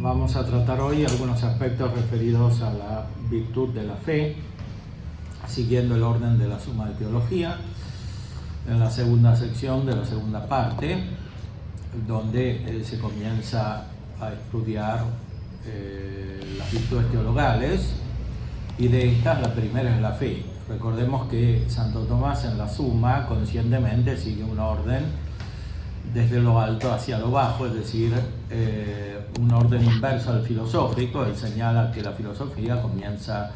Vamos a tratar hoy algunos aspectos referidos a la virtud de la fe, siguiendo el orden de la Suma de Teología, en la segunda sección de la segunda parte, donde se comienza a estudiar las virtudes teologales, y de estas la primera es la fe. Recordemos que Santo Tomás en la Suma conscientemente sigue un orden desde lo alto hacia lo bajo, es decir, un orden inverso al filosófico. Él señala que la filosofía comienza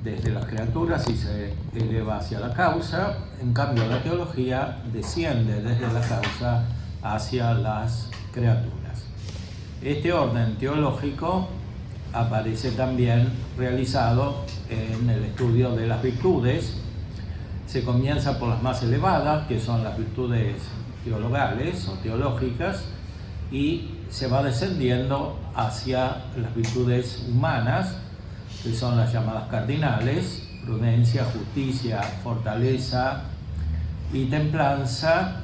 desde las criaturas y se eleva hacia la causa, en cambio la teología desciende desde la causa hacia las criaturas. Este orden teológico aparece también realizado en el estudio de las virtudes. Se comienza por las más elevadas, que son las virtudes teologales o teológicas, y se va descendiendo hacia las virtudes humanas, que son las llamadas cardinales: prudencia, justicia, fortaleza y templanza,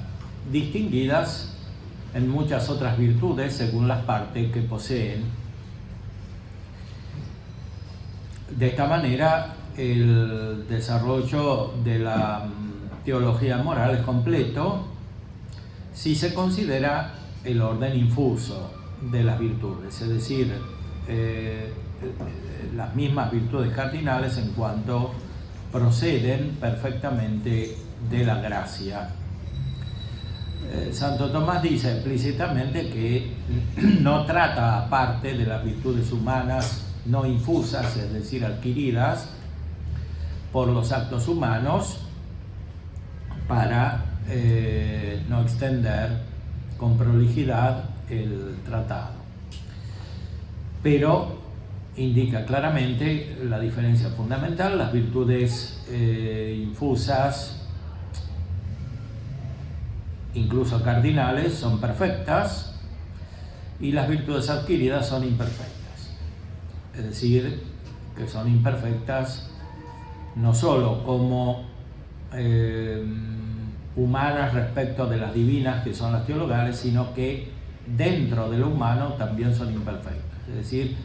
distinguidas en muchas otras virtudes según las partes que poseen. De esta manera, el desarrollo de la teología moral es completo si se considera el orden infuso de las virtudes, es decir, las mismas virtudes cardinales en cuanto proceden perfectamente de la gracia. Santo Tomás dice explícitamente que no trata aparte de las virtudes humanas no infusas, es decir, adquiridas por los actos humanos, para no extender con prolijidad el tratado. Pero indica claramente la diferencia fundamental: las virtudes infusas, incluso cardinales, son perfectas, y las virtudes adquiridas son imperfectas. Es decir, que son imperfectas no solo como humanas respecto de las divinas, que son las teologales, sino que dentro de lo humano también son imperfectas. Es decir,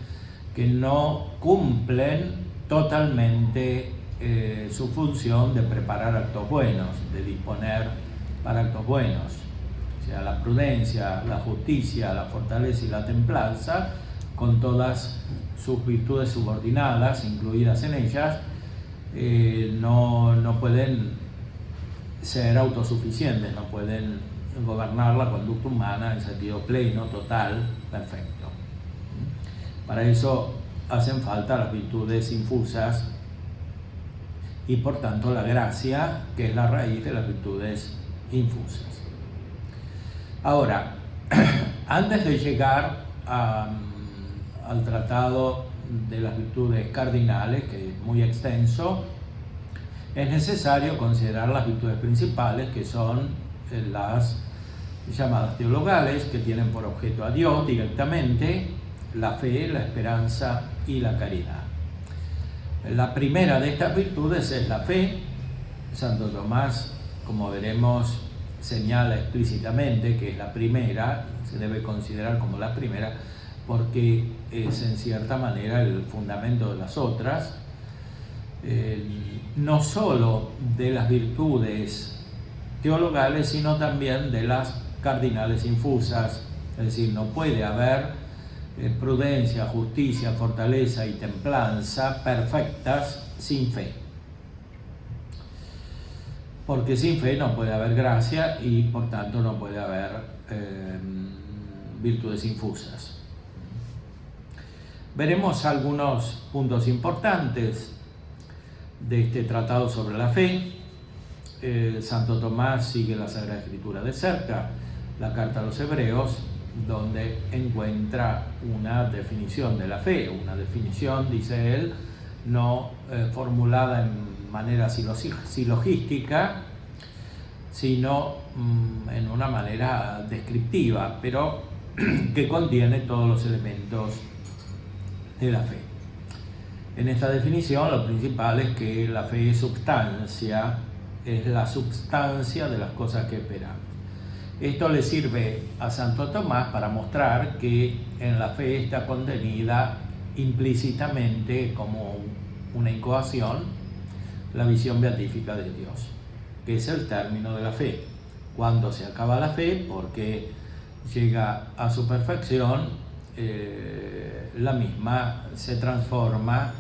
que no cumplen totalmente su función de preparar actos buenos, de disponer para actos buenos. O sea, la prudencia, la justicia, la fortaleza y la templanza, con todas sus virtudes subordinadas incluidas en ellas, no pueden ser autosuficientes, no pueden gobernar la conducta humana en sentido pleno, total, perfecto. Para eso hacen falta las virtudes infusas y por tanto la gracia, que es la raíz de las virtudes infusas. Ahora, antes de llegar al tratado de las virtudes cardinales, que es muy extenso, es necesario considerar las virtudes principales, que son las llamadas teologales, que tienen por objeto a Dios directamente: la fe, la esperanza y la caridad. La primera de estas virtudes es la fe. Santo Tomás, como veremos, señala explícitamente que es la primera, se debe considerar como la primera, porque es en cierta manera el fundamento de las otras, no solo de las virtudes teologales, sino también de las cardinales infusas. Es decir, no puede haber prudencia, justicia, fortaleza y templanza perfectas sin fe, porque sin fe no puede haber gracia y por tanto no puede haber virtudes infusas. Veremos algunos puntos importantes de este tratado sobre la fe. Santo Tomás sigue la Sagrada Escritura de cerca, la carta a los Hebreos, donde encuentra una definición de la fe, una definición, dice él, no formulada en manera silogística, sino en una manera descriptiva, pero que contiene todos los elementos de la fe. En esta definición lo principal es que la fe es substancia, es la substancia de las cosas que esperamos. Esto le sirve a Santo Tomás para mostrar que en la fe está contenida implícitamente como una incoación la visión beatífica de Dios, que es el término de la fe. Cuando se acaba la fe, porque llega a su perfección, la misma se transforma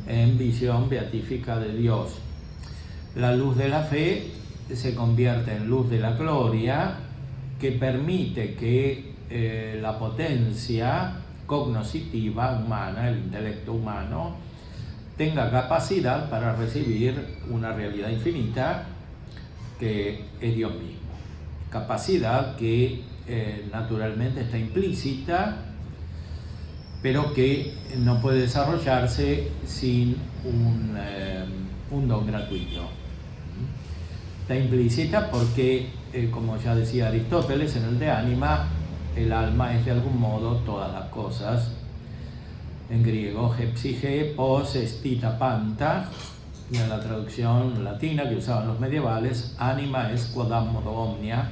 en visión beatífica de Dios. La luz de la fe se convierte en luz de la gloria, que permite que la potencia cognoscitiva humana, el intelecto humano, tenga capacidad para recibir una realidad infinita que es Dios mismo. Capacidad que naturalmente está implícita, pero que no puede desarrollarse sin un don gratuito. Está implícita porque, como ya decía Aristóteles en el De Anima, el alma es de algún modo todas las cosas. En griego, hepsige, pos, estita, panta, y en la traducción latina que usaban los medievales, anima es quodam modo omnia.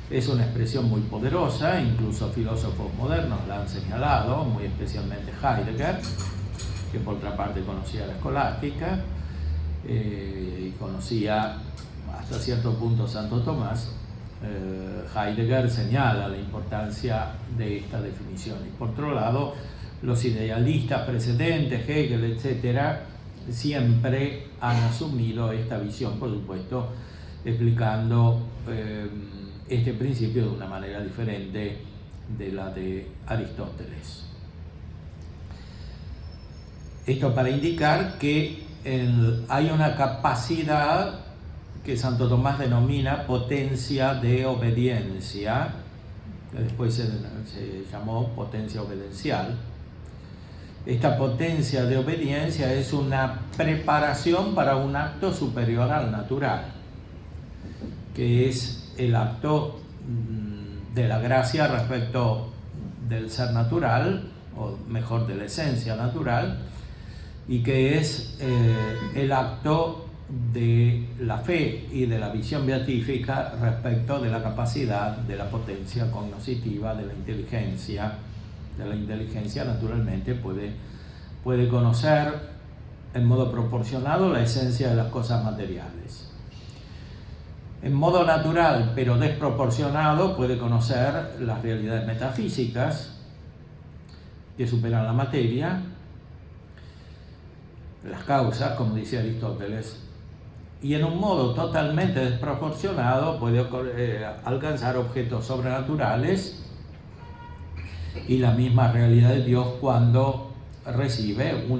Es una expresión muy poderosa, incluso filósofos modernos la han señalado, muy especialmente Heidegger, que por otra parte conocía la escolástica y conocía hasta cierto punto Santo Tomás. Heidegger señala la importancia de esta definición. Y por otro lado, los idealistas precedentes, Hegel, etc., siempre han asumido esta visión, por supuesto, explicando este principio de una manera diferente de la de Aristóteles. Esto para indicar que hay una capacidad que Santo Tomás denomina potencia de obediencia, que después se llamó potencia obedencial. Esta potencia de obediencia es una preparación para un acto superior al natural, que es el acto de la gracia respecto del ser natural, o mejor, de la esencia natural, y que es el acto de la fe y de la visión beatífica respecto de la capacidad de la potencia cognoscitiva de la inteligencia. De la inteligencia, naturalmente, puede conocer en modo proporcionado la esencia de las cosas materiales. En modo natural, pero desproporcionado, puede conocer las realidades metafísicas que superan la materia, las causas, como dice Aristóteles, y en un modo totalmente desproporcionado puede alcanzar objetos sobrenaturales y la misma realidad de Dios cuando recibe un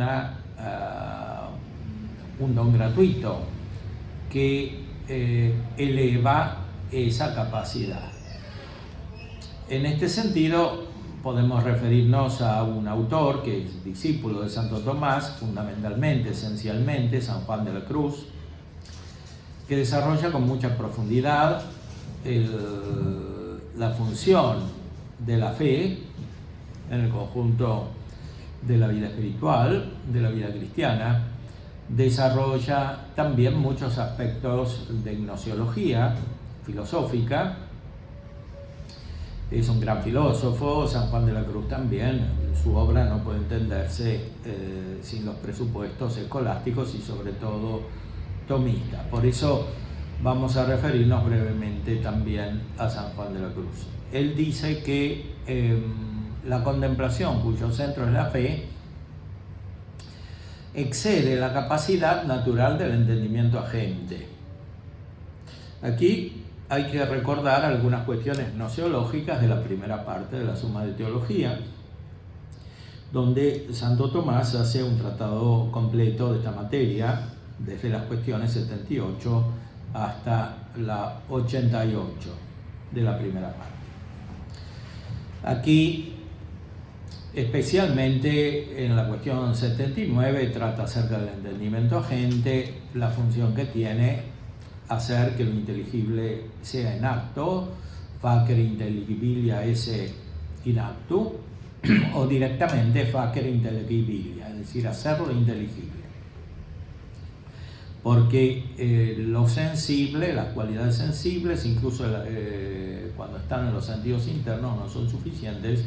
don gratuito que eleva esa capacidad. En este sentido, podemos referirnos a un autor que es discípulo de Santo Tomás, fundamentalmente, esencialmente, San Juan de la Cruz, que desarrolla con mucha profundidad la función de la fe en el conjunto de la vida espiritual, de la vida cristiana. Desarrolla también muchos aspectos de gnoseología filosófica. Es un gran filósofo, San Juan de la Cruz también. Su obra no puede entenderse sin los presupuestos escolásticos y sobre todo tomistas. Por eso vamos a referirnos brevemente también a San Juan de la Cruz. Él dice que la contemplación, cuyo centro es la fe, excede la capacidad natural del entendimiento agente. Aquí hay que recordar algunas cuestiones gnoseológicas de la primera parte de la Suma de Teología, donde Santo Tomás hace un tratado completo de esta materia, desde las cuestiones 78 hasta la 88 de la primera parte. Aquí, especialmente en la cuestión 79, trata acerca del entendimiento agente, la función que tiene hacer que lo inteligible sea en acto, facere intelligibilia esse in actu, o directamente facere intelligibilia, es decir, hacerlo inteligible. porque lo sensible, las cualidades sensibles, incluso cuando están en los sentidos internos, no son suficientes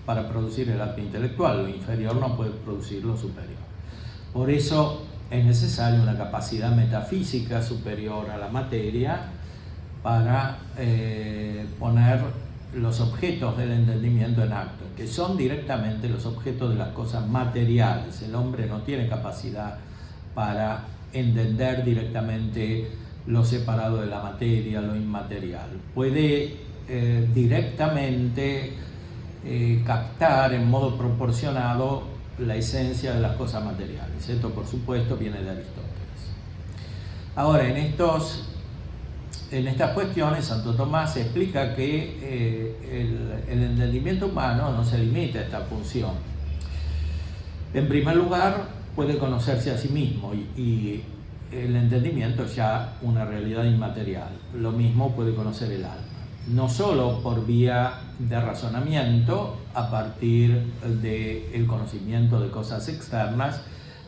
para producir el acto intelectual. Lo inferior no puede producir lo superior. Por eso es necesaria una capacidad metafísica superior a la materia para poner los objetos del entendimiento en acto, que son directamente los objetos de las cosas materiales. El hombre no tiene capacidad para entender directamente lo separado de la materia, lo inmaterial. Puede directamente captar en modo proporcionado la esencia de las cosas materiales. Esto, por supuesto, viene de Aristóteles. Ahora, en estas cuestiones, Santo Tomás explica que el entendimiento humano no se limita a esta función. En primer lugar, puede conocerse a sí mismo y el entendimiento es ya una realidad inmaterial. Lo mismo puede conocer el alma. No solo por vía de razonamiento, a partir del conocimiento de cosas externas,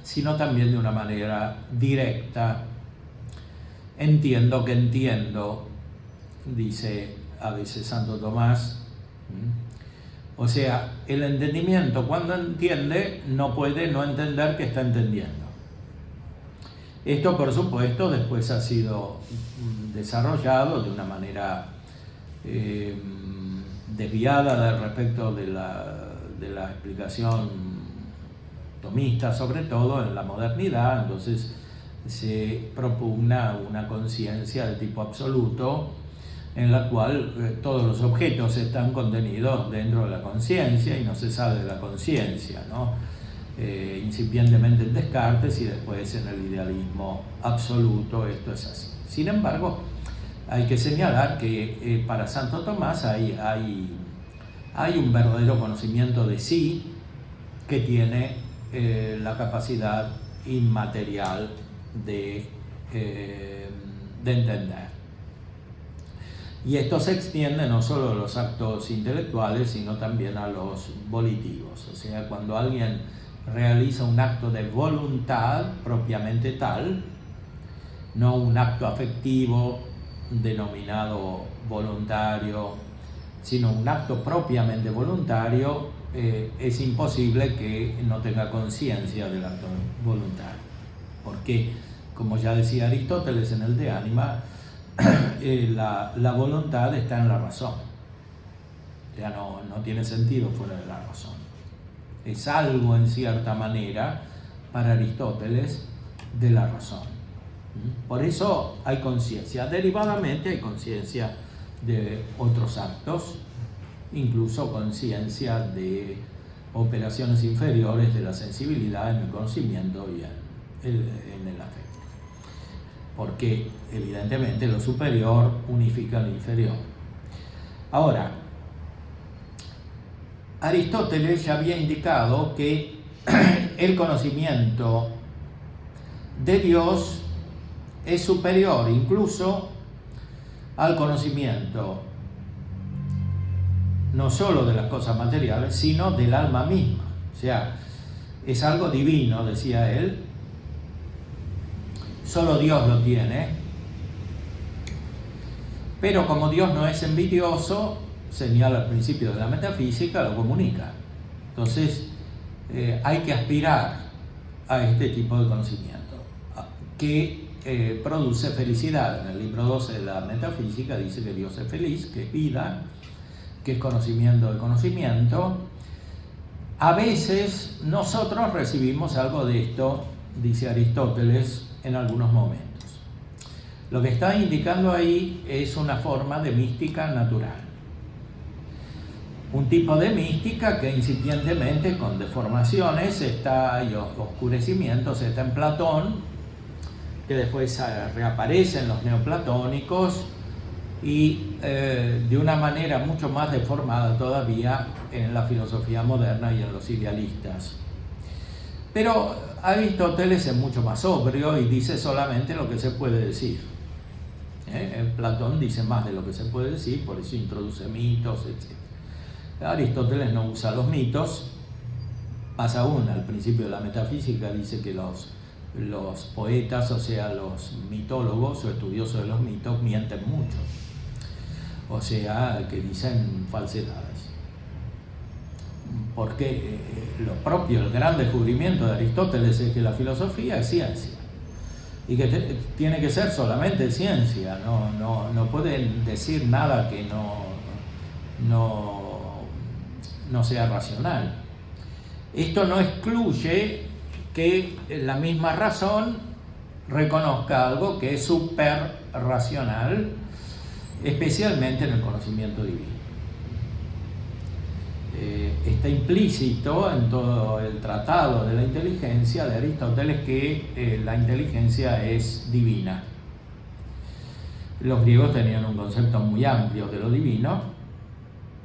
sino también de una manera directa. Entiendo que entiendo, dice a veces Santo Tomás. O sea, el entendimiento, cuando entiende, no puede no entender que está entendiendo. Esto, por supuesto, después ha sido desarrollado de una manera desviada respecto de la explicación tomista, sobre todo en la modernidad. Entonces se propugna una conciencia de tipo absoluto, en la cual todos los objetos están contenidos dentro de la conciencia y no se sale de la conciencia, ¿no? Incipientemente en Descartes y después en el idealismo absoluto esto es así. Sin embargo, hay que señalar que para Santo Tomás hay un verdadero conocimiento de sí que tiene la capacidad inmaterial de entender. Y esto se extiende no solo a los actos intelectuales, sino también a los volitivos. O sea, cuando alguien realiza un acto de voluntad propiamente tal, no un acto afectivo denominado voluntario, sino un acto propiamente voluntario, es imposible que no tenga conciencia del acto voluntario. Porque, como ya decía Aristóteles en el De Anima, la voluntad está en la razón. O sea, no tiene sentido fuera de la razón. Es algo, en cierta manera, para Aristóteles, de la razón. Por eso hay conciencia. Derivadamente hay conciencia de otros actos, incluso conciencia de operaciones inferiores de la sensibilidad en el conocimiento y en el afecto. Porque evidentemente lo superior unifica lo inferior. Ahora, Aristóteles ya había indicado que el conocimiento de Dios es superior incluso al conocimiento no solo de las cosas materiales, sino del alma misma. O sea, es algo divino, decía él. Solo Dios lo tiene, pero como Dios no es envidioso, señala el principio de la metafísica, lo comunica. Entonces, hay que aspirar a este tipo de conocimiento, que produce felicidad. En el libro 12 de la metafísica dice que Dios es feliz, que es vida, que es conocimiento de conocimiento. A veces nosotros recibimos algo de esto, dice Aristóteles, en algunos momentos. Lo que está indicando ahí es una forma de mística natural. Un tipo de mística que incipientemente, con deformaciones y oscurecimientos, está en Platón, que después reaparece en los neoplatónicos y de una manera mucho más deformada todavía en la filosofía moderna y en los idealistas. Pero Aristóteles es mucho más sobrio y dice solamente lo que se puede decir. Platón dice más de lo que se puede decir, por eso introduce mitos, etc. Aristóteles no usa los mitos, más aún al principio de la metafísica dice que los los poetas, o sea, los mitólogos o estudiosos de los mitos, mienten mucho, o sea, que dicen falsedades. Porque lo propio, el gran descubrimiento de Aristóteles es que la filosofía es ciencia y que tiene que ser solamente ciencia, no pueden decir nada que no sea racional. Esto no excluye que la misma razón reconozca algo que es súper racional, especialmente en el conocimiento divino. Está implícito en todo el tratado de la inteligencia de Aristóteles que la inteligencia es divina. Los griegos tenían un concepto muy amplio de lo divino,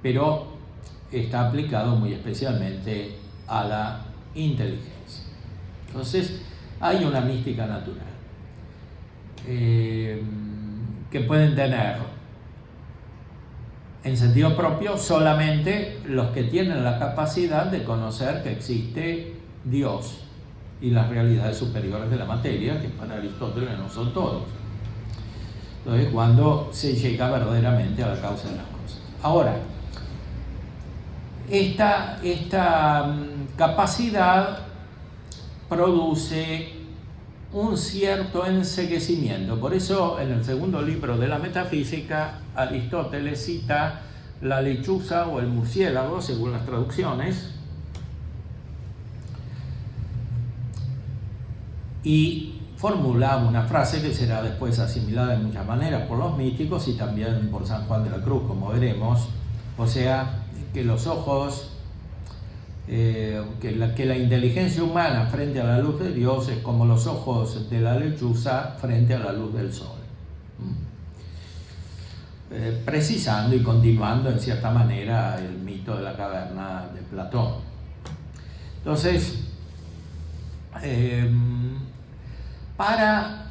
pero está aplicado muy especialmente a la inteligencia. Entonces, hay una mística natural que pueden tener en sentido propio solamente los que tienen la capacidad de conocer que existe Dios y las realidades superiores de la materia, que para Aristóteles no son todos. Entonces, cuando se llega verdaderamente a la causa de las cosas. Ahora, esta capacidad produce un cierto enceguecimiento. Por eso, en el segundo libro de la Metafísica, Aristóteles cita la lechuza o el murciélago, según las traducciones, y formula una frase que será después asimilada de muchas maneras por los místicos y también por San Juan de la Cruz, como veremos. O sea, que los ojos, que la inteligencia humana frente a la luz de Dios es como los ojos de la lechuza frente a la luz del sol. Precisando y continuando en cierta manera el mito de la caverna de Platón. Entonces, para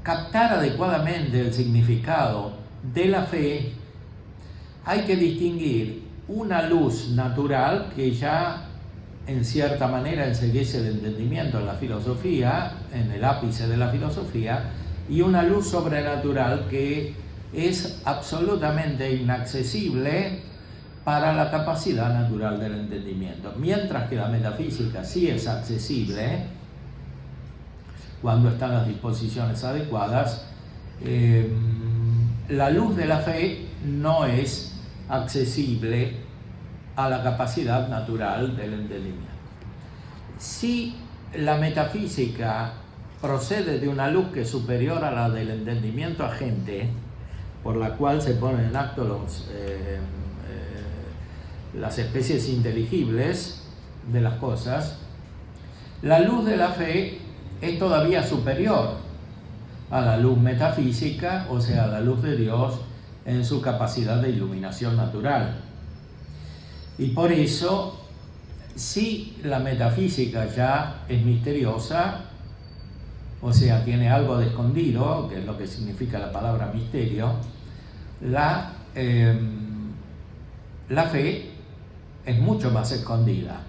captar adecuadamente el significado de la fe, hay que distinguir una luz natural que ya en cierta manera enceguece el entendimiento en la filosofía, en el ápice de la filosofía, y una luz sobrenatural que es absolutamente inaccesible para la capacidad natural del entendimiento. Mientras que la metafísica sí es accesible cuando están las disposiciones adecuadas, la luz de la fe no es accesible a la capacidad natural del entendimiento. Si la metafísica procede de una luz que es superior a la del entendimiento agente, por la cual se ponen en acto las especies inteligibles de las cosas, la luz de la fe es todavía superior a la luz metafísica, o sea, a la luz de Dios en su capacidad de iluminación natural. Y por eso, si la metafísica ya es misteriosa, o sea, tiene algo de escondido, que es lo que significa la palabra misterio, la fe es mucho más escondida.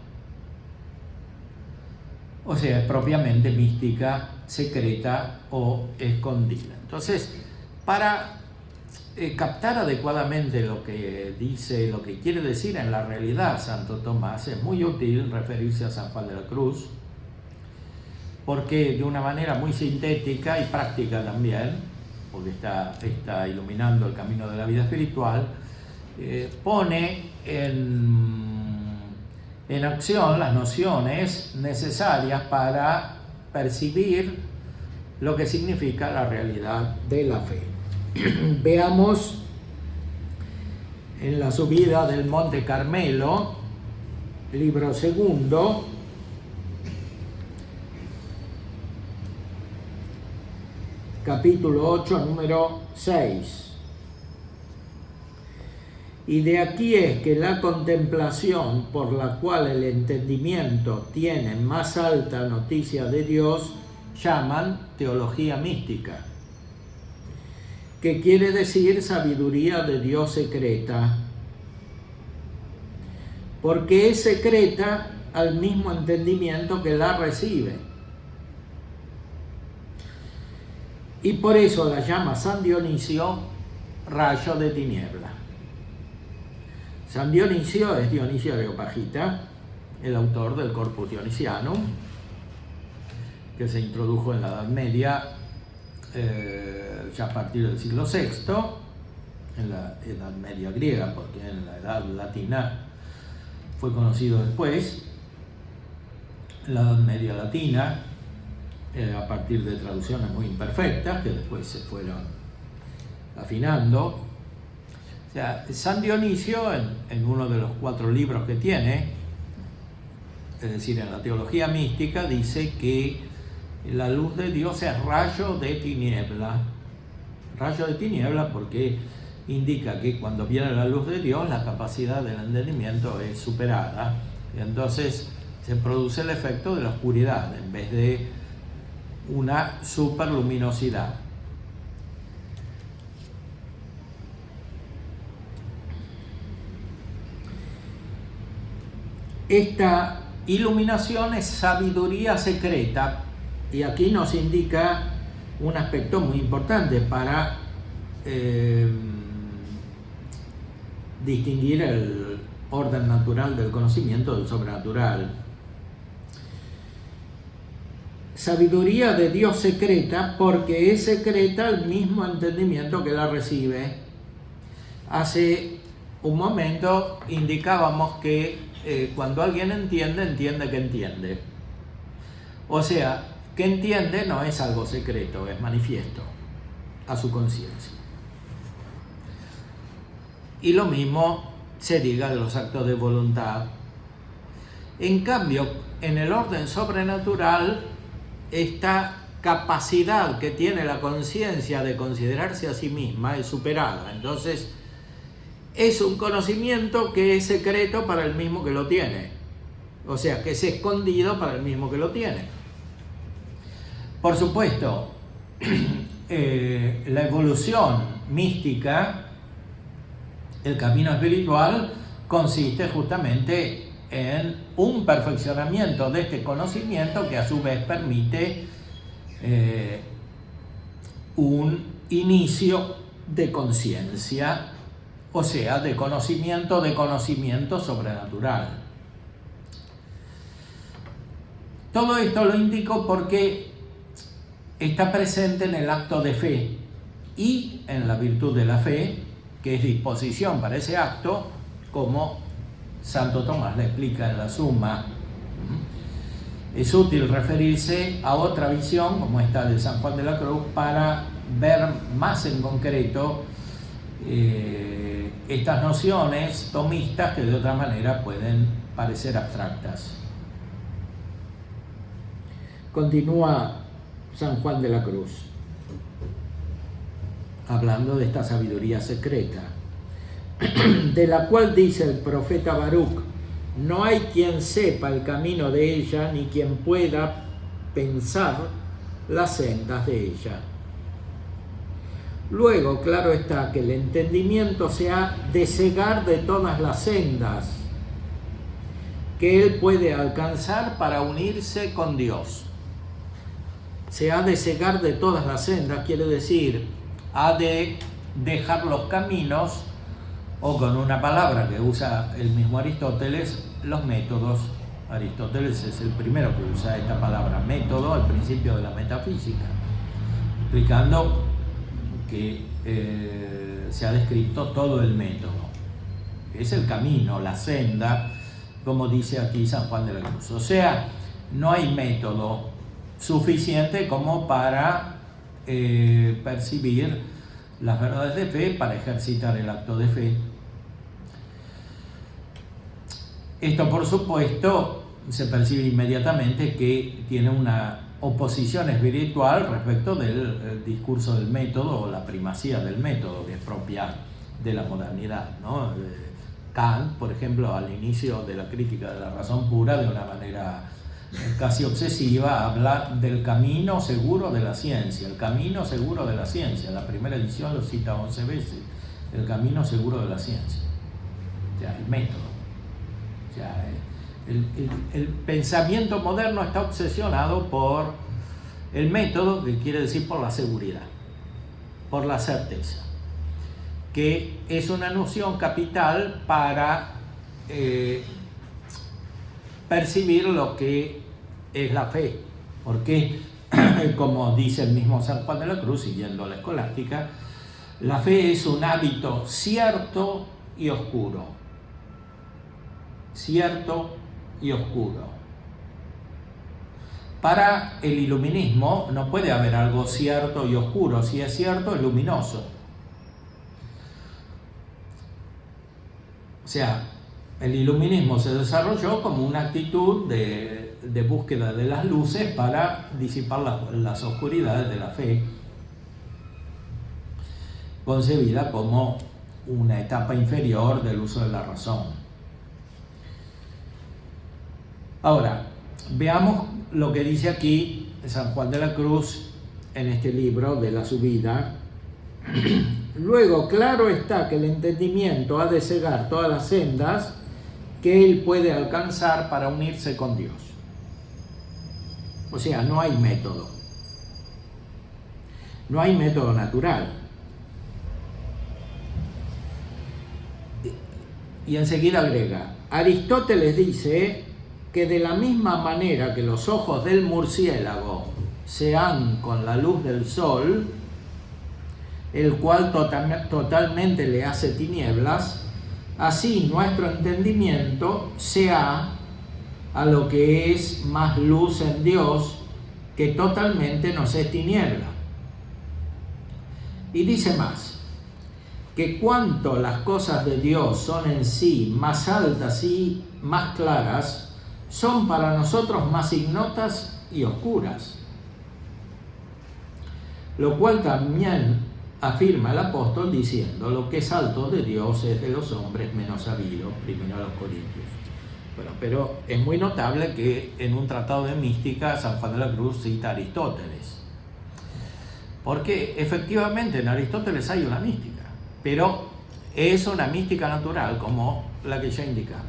O sea, es propiamente mística, secreta o escondida. Entonces, para captar adecuadamente lo que dice, lo que quiere decir en la realidad Santo Tomás, es muy útil referirse a San Juan de la Cruz, porque de una manera muy sintética y práctica también, porque está iluminando el camino de la vida espiritual, pone en acción las nociones necesarias para percibir lo que significa la realidad de la fe. Veamos en la subida del Monte Carmelo, libro segundo, capítulo 8, número 6. Y de aquí es que la contemplación por la cual el entendimiento tiene más alta noticia de Dios, llaman teología mística, que quiere decir sabiduría de Dios secreta, porque es secreta al mismo entendimiento que la recibe. y por eso la llama San Dionisio rayo de tiniebla. San Dionisio es Dionisio Areopagita, el autor del Corpus Dionisianum, que se introdujo en la Edad Media ya a partir del siglo VI, en la Edad Media griega, porque en la Edad Latina fue conocido después, en la Edad Media Latina, a partir de traducciones muy imperfectas que después se fueron afinando. O sea, San Dionisio, en uno de los 4 libros que tiene, es decir, en la Teología Mística, dice que la luz de Dios es rayo de tiniebla. Rayo de tiniebla porque indica que cuando viene la luz de Dios, la capacidad del entendimiento es superada. Y entonces se produce el efecto de la oscuridad en vez de una superluminosidad. Esta iluminación es sabiduría secreta, y aquí nos indica un aspecto muy importante para distinguir el orden natural del conocimiento del sobrenatural. Sabiduría de Dios secreta, porque es secreta el mismo entendimiento que la recibe. Hace un momento indicábamos que cuando alguien entiende, entiende que entiende. O sea, que entiende no es algo secreto, es manifiesto a su conciencia. Y lo mismo se diga de los actos de voluntad. En cambio, en el orden sobrenatural, esta capacidad que tiene la conciencia de considerarse a sí misma es superada. Entonces, es un conocimiento que es secreto para el mismo que lo tiene. O sea, que es escondido para el mismo que lo tiene. Por supuesto, la evolución mística, el camino espiritual, consiste justamente en un perfeccionamiento de este conocimiento que a su vez permite un inicio de conciencia, o sea, de conocimiento sobrenatural. Todo esto lo indico porque está presente en el acto de fe y en la virtud de la fe, que es disposición para ese acto, como Santo Tomás le explica en la Suma. Es útil referirse a otra visión, como esta de San Juan de la Cruz, para ver más en concreto estas nociones tomistas que de otra manera pueden parecer abstractas. Continúa San Juan de la Cruz, hablando de esta sabiduría secreta, de la cual dice el profeta Baruch: no hay quien sepa el camino de ella, ni quien pueda pensar las sendas de ella. Luego, claro está que el entendimiento se ha de cegar de todas las sendas que él puede alcanzar para unirse con Dios. Se ha de cegar de todas las sendas, quiere decir, ha de dejar los caminos, o con una palabra que usa el mismo Aristóteles, los métodos. Aristóteles es el primero que usa esta palabra método al principio de la metafísica, explicando que se ha descrito todo el método, que es el camino, la senda, como dice aquí San Juan de la Cruz. O sea, no hay método suficiente como para percibir las verdades de fe, para ejercitar el acto de fe. Esto, por supuesto, se percibe inmediatamente que tiene una oposición espiritual respecto del discurso del método, o la primacía del método, que es propia de la modernidad, ¿no? Kant, por ejemplo, al inicio de la crítica de la razón pura, de una manera casi obsesiva, habla del camino seguro de la ciencia, el camino seguro de la ciencia. En la primera edición lo cita 11 veces, el camino seguro de la ciencia, o sea, el método. O sea, el pensamiento moderno está obsesionado por el método, que quiere decir por la seguridad. por la certeza, que es una noción capital para percibir lo que es la fe, porque como dice el mismo San Juan de la Cruz, siguiendo la escolástica, la fe es un hábito cierto y oscuro. Cierto y oscuro. Para el iluminismo no puede haber algo cierto y oscuro. Si es cierto, es luminoso. O sea, el iluminismo se desarrolló como una actitud de búsqueda de las luces para disipar las oscuridades de la fe, concebida como una etapa inferior del uso de la razón. Ahora, veamos lo que dice aquí San Juan de la Cruz en este libro de la subida. Luego, claro está que el entendimiento ha de cegar todas las sendas que él puede alcanzar para unirse con Dios. O sea, no hay método. No hay método natural. Y enseguida agrega, Aristóteles dice que de la misma manera que los ojos del murciélago se han con la luz del sol, el cual totalmente le hace tinieblas, así nuestro entendimiento se ha a lo que es más luz en Dios, que totalmente nos es tiniebla. Y dice más, que cuanto las cosas de Dios son en sí más altas y más claras, son para nosotros más ignotas y oscuras. Lo cual también afirma el apóstol diciendo, lo que es alto de Dios es de los hombres menos sabido, primero a los Corintios. Bueno, pero es muy notable que en un tratado de mística San Juan de la Cruz cita a Aristóteles. Porque efectivamente en Aristóteles hay una mística, pero es una mística natural como la que ya indicamos.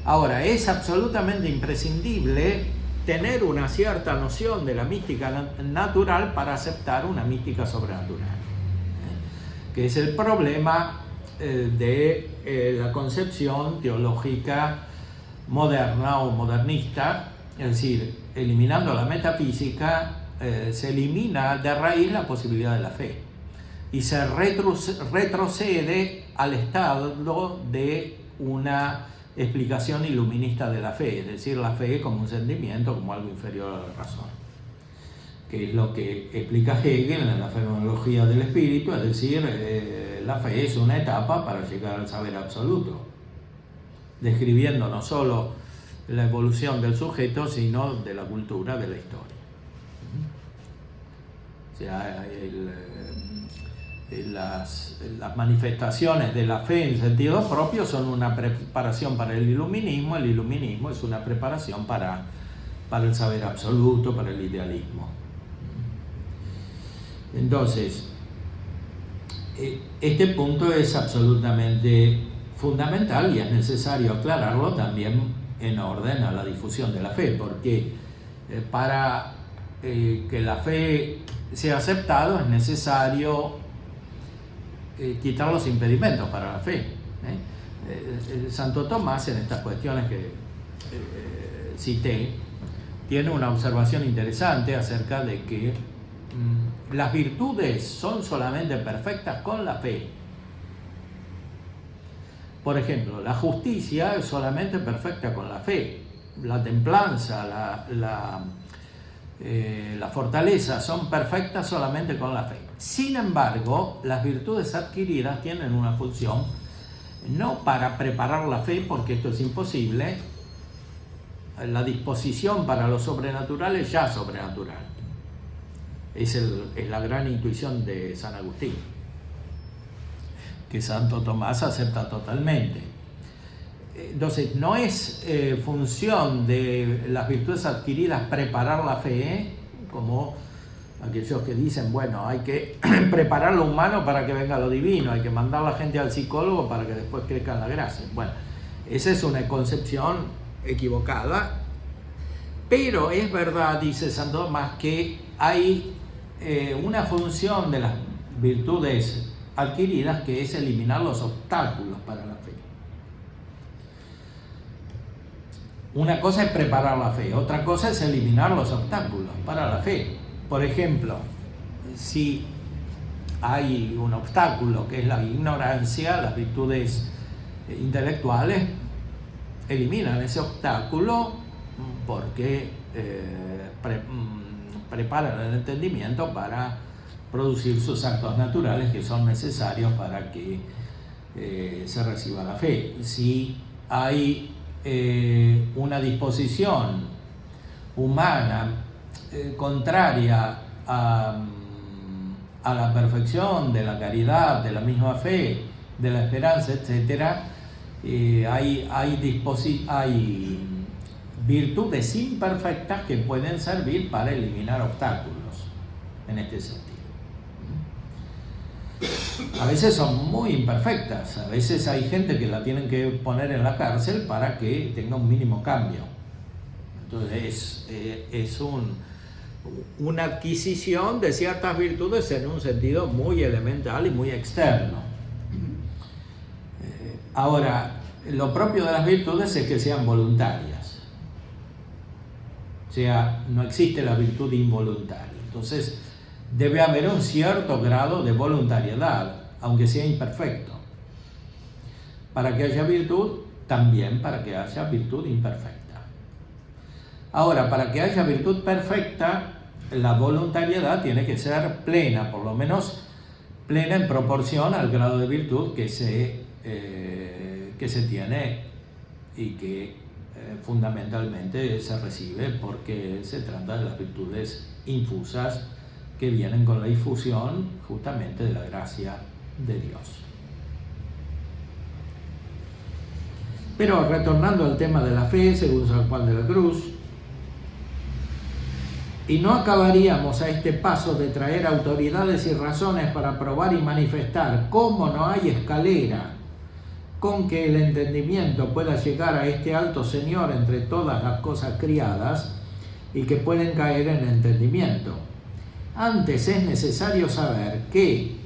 Ahora, es absolutamente imprescindible tener una cierta noción de la mística natural para aceptar una mística sobrenatural, que es el problema de la concepción teológica moderna o modernista, es decir, eliminando la metafísica, se elimina de raíz la posibilidad de la fe y se retrocede al estado de una explicación iluminista de la fe, es decir, la fe como un sentimiento, como algo inferior a la razón, que es lo que explica Hegel en la fenomenología del espíritu, es decir, la fe es una etapa para llegar al saber absoluto, describiendo no solo la evolución del sujeto, sino de la cultura, de la historia. O sea, las manifestaciones de la fe en sentido propio son una preparación para el iluminismo es una preparación para el saber absoluto, para el idealismo. Entonces, este punto es absolutamente fundamental y es necesario aclararlo también en orden a la difusión de la fe, porque para que la fe sea aceptada es necesario quitar los impedimentos para la fe. Santo Tomás, en estas cuestiones que cité, tiene una observación interesante acerca de que las virtudes son solamente perfectas con la fe. Por ejemplo, la justicia es solamente perfecta con la fe. La templanza, la fortaleza son perfectas solamente con la fe. Sin embargo, las virtudes adquiridas tienen una función no para preparar la fe, porque esto es imposible. La disposición para lo sobrenatural es ya sobrenatural. Es la gran intuición de San Agustín, que Santo Tomás acepta totalmente. Entonces, no es función de las virtudes adquiridas preparar la fe, como aquellos que dicen, bueno, hay que preparar lo humano para que venga lo divino, hay que mandar a la gente al psicólogo para que después crezca en la gracia. Bueno, esa es una concepción equivocada, pero es verdad, dice Santo Tomás, que hay una función de las virtudes adquiridas, que es eliminar los obstáculos para la fe. Una cosa es preparar la fe, otra cosa es eliminar los obstáculos para la fe. Por ejemplo, si hay un obstáculo que es la ignorancia, las virtudes intelectuales eliminan ese obstáculo porque preparan el entendimiento para producir sus actos naturales que son necesarios para que se reciba la fe. Si hay una disposición humana contraria a la perfección de la caridad, de la misma fe, de la esperanza, etc., hay virtudes imperfectas que pueden servir para eliminar obstáculos en este sentido. A veces son muy imperfectas, a veces hay gente que la tienen que poner en la cárcel para que tenga un mínimo cambio. Entonces es una adquisición de ciertas virtudes en un sentido muy elemental y muy externo. Ahora, lo propio de las virtudes es que sean voluntarias. O sea, no existe la virtud involuntaria. Entonces, debe haber un cierto grado de voluntariedad, aunque sea imperfecto. Para que haya virtud, también para que haya virtud imperfecta. Ahora, para que haya virtud perfecta, la voluntariedad tiene que ser plena, por lo menos plena en proporción al grado de virtud que se tiene y que fundamentalmente se recibe, porque se trata de las virtudes infusas que vienen con la infusión justamente de la gracia de Dios. Pero retornando al tema de la fe, según San Juan de la Cruz, y no acabaríamos a este paso de traer autoridades y razones para probar y manifestar cómo no hay escalera con que el entendimiento pueda llegar a este alto Señor entre todas las cosas criadas y que pueden caer en entendimiento. Antes es necesario saber que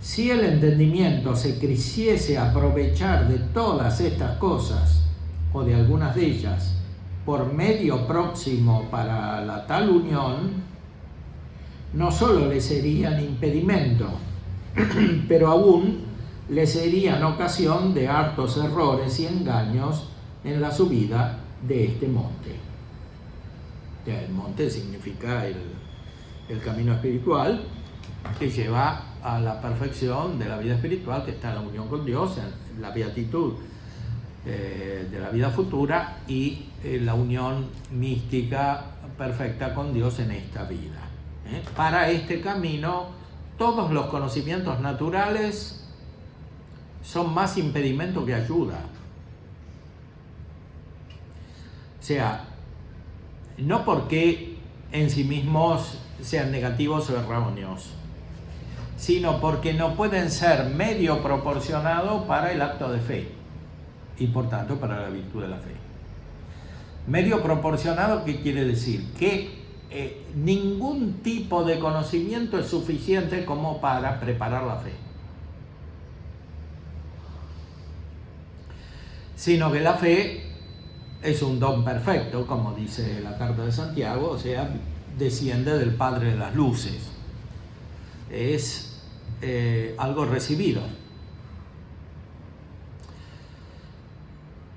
si el entendimiento se quisiese aprovechar de todas estas cosas, o de algunas de ellas, por medio próximo para la tal unión, no solo le serían impedimento, pero aún le serían ocasión de hartos errores y engaños en la subida de este monte. El monte significa el camino espiritual que lleva a la perfección de la vida espiritual, que está en la unión con Dios, en la beatitud de la vida futura y la unión mística perfecta con Dios en esta vida. Para este camino, todos los conocimientos naturales son más impedimento que ayuda. O sea, no porque en sí mismos sean negativos o erróneos, sino porque no pueden ser medio proporcionado para el acto de fe y por tanto para la virtud de la fe. Medio proporcionado, ¿qué quiere decir? Que ningún tipo de conocimiento es suficiente como para preparar la fe, sino que la fe es un don perfecto, como dice la carta de Santiago, o sea, desciende del Padre de las Luces. Es algo recibido.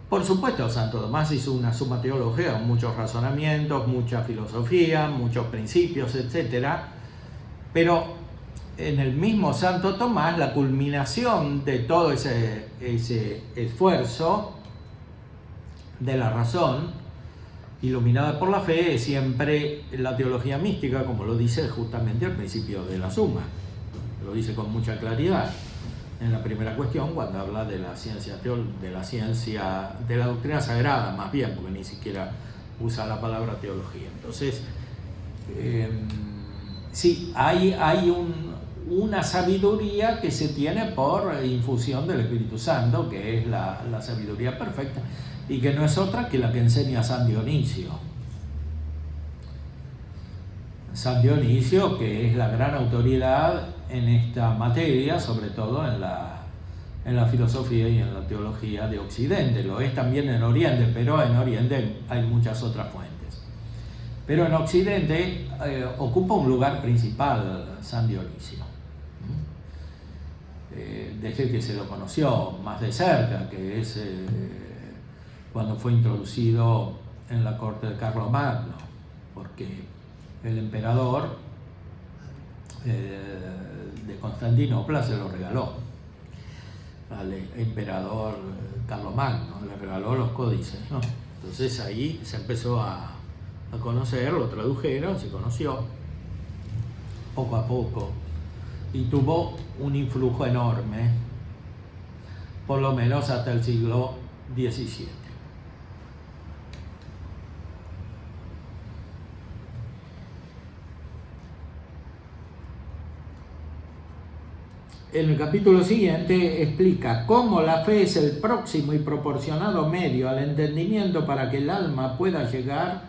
Por supuesto, Santo Tomás hizo una suma teología, muchos razonamientos, mucha filosofía, muchos principios, etc. Pero en el mismo Santo Tomás, la culminación de todo ese esfuerzo de la razón, iluminada por la fe, es siempre la teología mística, como lo dice justamente al principio de la Suma. Lo dice con mucha claridad en la primera cuestión, cuando habla de la ciencia, de la doctrina sagrada, más bien, porque ni siquiera usa la palabra teología. Entonces, sí, hay una sabiduría que se tiene por infusión del Espíritu Santo, que es la sabiduría perfecta, y que no es otra que la que enseña San Dionisio. San Dionisio, que es la gran autoridad en esta materia, sobre todo en la filosofía y en la teología de Occidente. Lo es también en Oriente, pero en Oriente hay muchas otras fuentes. Pero en Occidente ocupa un lugar principal San Dionisio. Desde que se lo conoció más de cerca, que es cuando fue introducido en la corte de Carlomagno, porque el emperador de Constantinopla se lo regaló al emperador Carlomagno, le regaló los códices, ¿no? Entonces ahí se empezó a conocer, lo tradujeron, se conoció poco a poco y tuvo un influjo enorme, por lo menos hasta el siglo XVII. En el capítulo siguiente explica cómo la fe es el próximo y proporcionado medio al entendimiento para que el alma pueda llegar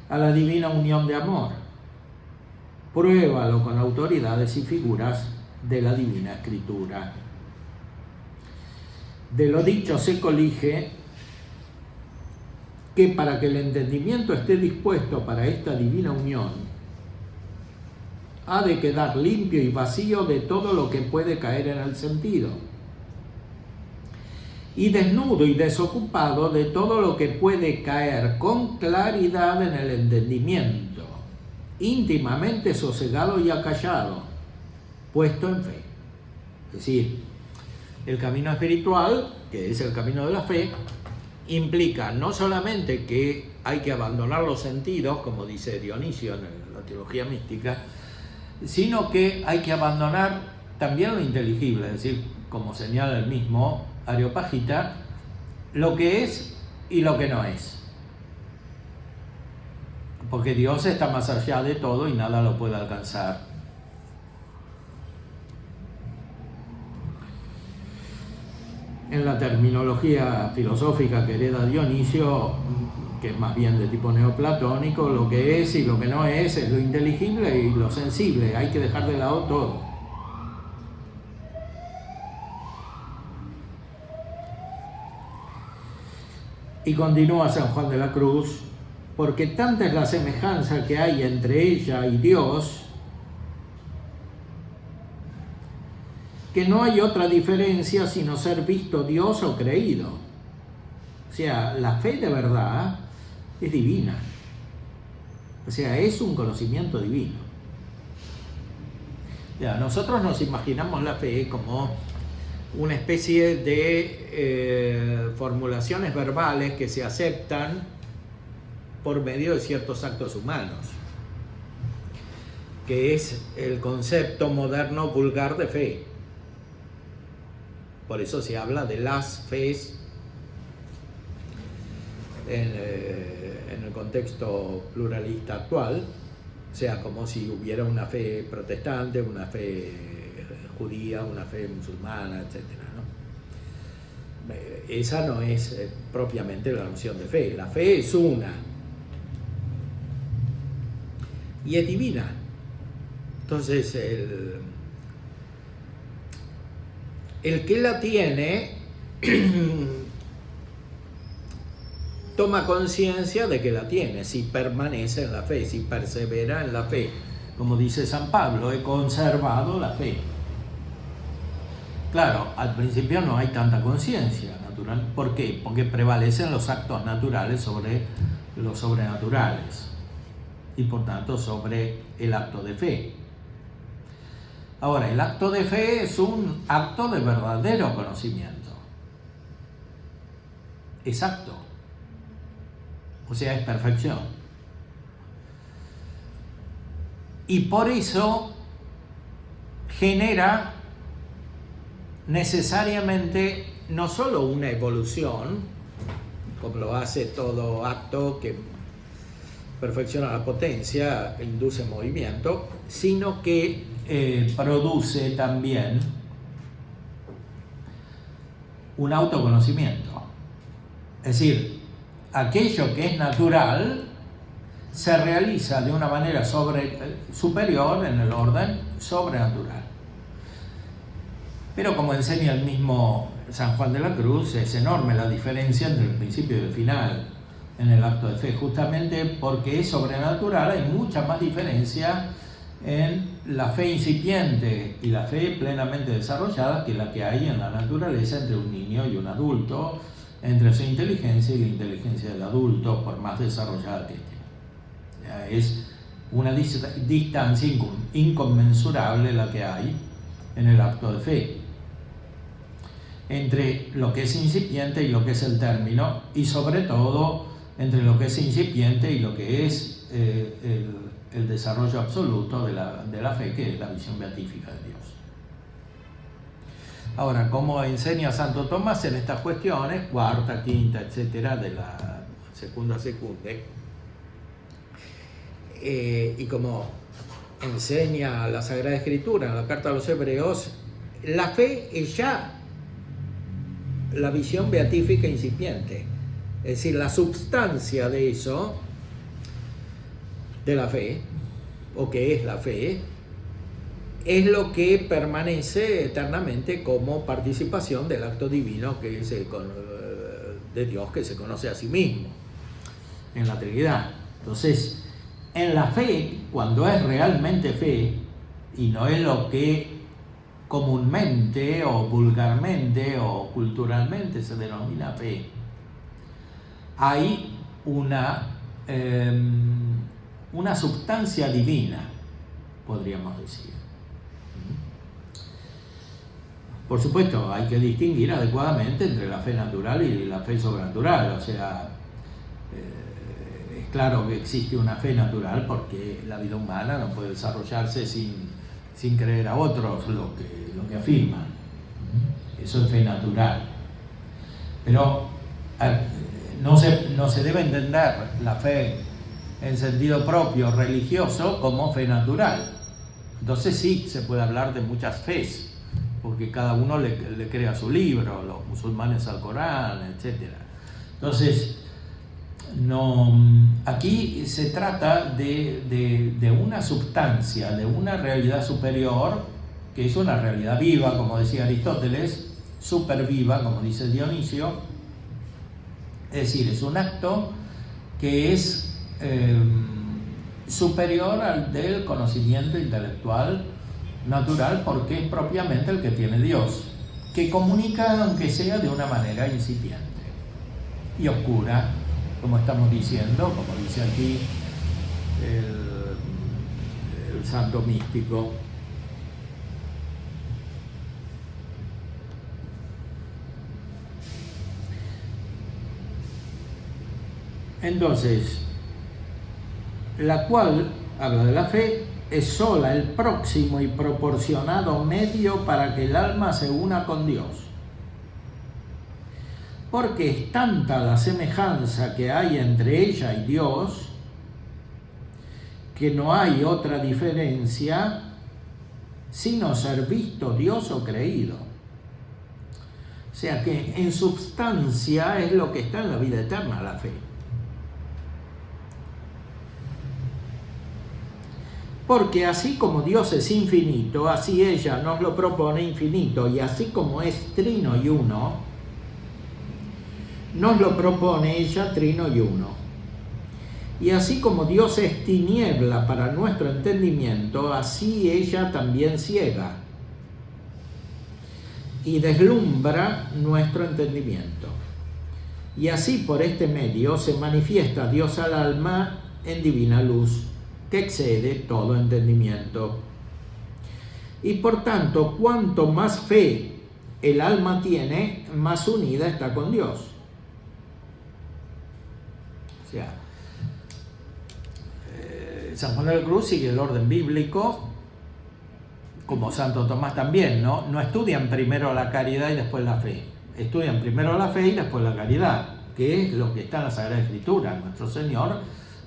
a la divina unión de amor. Pruébalo con autoridades y figuras de la Divina Escritura. De lo dicho se colige que para que el entendimiento esté dispuesto para esta divina unión, ha de quedar limpio y vacío de todo lo que puede caer en el sentido, y desnudo y desocupado de todo lo que puede caer con claridad en el entendimiento, íntimamente sosegado y acallado, puesto en fe. Es decir, el camino espiritual, que es el camino de la fe, implica no solamente que hay que abandonar los sentidos, como dice Dionisio en la teología mística, sino que hay que abandonar también lo inteligible, es decir, como señala el mismo Areopagita, lo que es y lo que no es. Porque Dios está más allá de todo y nada lo puede alcanzar. En la terminología filosófica que hereda Dionisio, que es más bien de tipo neoplatónico, lo que es y lo que no es lo inteligible y lo sensible. Hay que dejar de lado todo. Y continúa San Juan de la Cruz, porque tanta es la semejanza que hay entre ella y Dios, que no hay otra diferencia sino ser visto Dios o creído. O sea, la fe de verdad es divina. O sea, es un conocimiento divino. Ya, nosotros nos imaginamos la fe como una especie de formulaciones verbales que se aceptan por medio de ciertos actos humanos, que es el concepto moderno vulgar de fe. Por eso se habla de las fees en el contexto pluralista actual, o sea, como si hubiera una fe protestante, una fe judía, una fe musulmana, etc., ¿no? Esa no es propiamente la noción de fe. La fe es una y es divina. Entonces, el que la tiene toma conciencia de que la tiene, si permanece en la fe, si persevera en la fe. Como dice San Pablo, he conservado la fe. Claro, al principio no hay tanta conciencia natural. ¿Por qué? Porque prevalecen los actos naturales sobre los sobrenaturales y por tanto sobre el acto de fe. Ahora, el acto de fe es un acto de verdadero conocimiento. Exacto. O sea, es perfección. Y por eso genera necesariamente no solo una evolución, como lo hace todo acto que perfecciona la potencia e induce movimiento, sino que produce también un autoconocimiento. Es decir, aquello que es natural se realiza de una manera superior en el orden sobrenatural. Pero como enseña el mismo San Juan de la Cruz, es enorme la diferencia entre el principio y el final en el acto de fe, justamente porque es sobrenatural. Hay mucha más diferencia en la fe incipiente y la fe plenamente desarrollada que la que hay en la naturaleza entre un niño y un adulto, entre su inteligencia y la inteligencia del adulto, por más desarrollada que esté. Es una distancia inconmensurable la que hay en el acto de fe entre lo que es incipiente y lo que es el término, y sobre todo entre lo que es incipiente y lo que es el desarrollo absoluto de la fe, que es la visión beatífica de Dios. Ahora, como enseña Santo Tomás en estas cuestiones, cuarta, quinta, etcétera, de la Secunda Secunde, y como enseña la Sagrada Escritura en la Carta a los Hebreos, la fe es ya la visión beatífica incipiente, es decir, la substancia de eso, de la fe, o que es la fe, es lo que permanece eternamente como participación del acto divino de Dios, que se conoce a sí mismo en la Trinidad. Entonces, en la fe, cuando es realmente fe, y no es lo que comúnmente o vulgarmente o culturalmente se denomina fe, hay una substancia divina, podríamos decir. Por supuesto, hay que distinguir adecuadamente entre la fe natural y la fe sobrenatural. O sea, es claro que existe una fe natural porque la vida humana no puede desarrollarse sin creer a otros lo que afirman. Eso es fe natural. Pero no se debe entender la fe en sentido propio religioso como fe natural. Entonces sí se puede hablar de muchas fes, porque cada uno le crea su libro, los musulmanes al Corán, etc. Entonces, aquí se trata de una substancia, de una realidad superior, que es una realidad viva, como decía Aristóteles, superviva, como dice Dionisio. Es decir, es un acto que es superior al del conocimiento intelectual natural, porque es propiamente el que tiene Dios, que comunica, aunque sea de una manera incipiente y oscura, como estamos diciendo, como dice aquí el santo místico. Entonces, la cual, habla de la fe, es sola el próximo y proporcionado medio para que el alma se una con Dios. Porque es tanta la semejanza que hay entre ella y Dios, que no hay otra diferencia sino ser visto Dios o creído. O sea que en substancia es lo que está en la vida eterna, la fe. Porque así como Dios es infinito, así ella nos lo propone infinito, y así como es trino y uno, nos lo propone ella trino y uno. Y así como Dios es tiniebla para nuestro entendimiento, así ella también ciega y deslumbra nuestro entendimiento. Y así por este medio se manifiesta Dios al alma en divina luz, que excede todo entendimiento. Y por tanto, cuanto más fe el alma tiene, más unida está con Dios. O sea, San Juan de la Cruz sigue el orden bíblico, como Santo Tomás también, ¿no? No estudian primero la caridad y después la fe. Estudian primero la fe y después la caridad, que es lo que está en la Sagrada Escritura. Nuestro Señor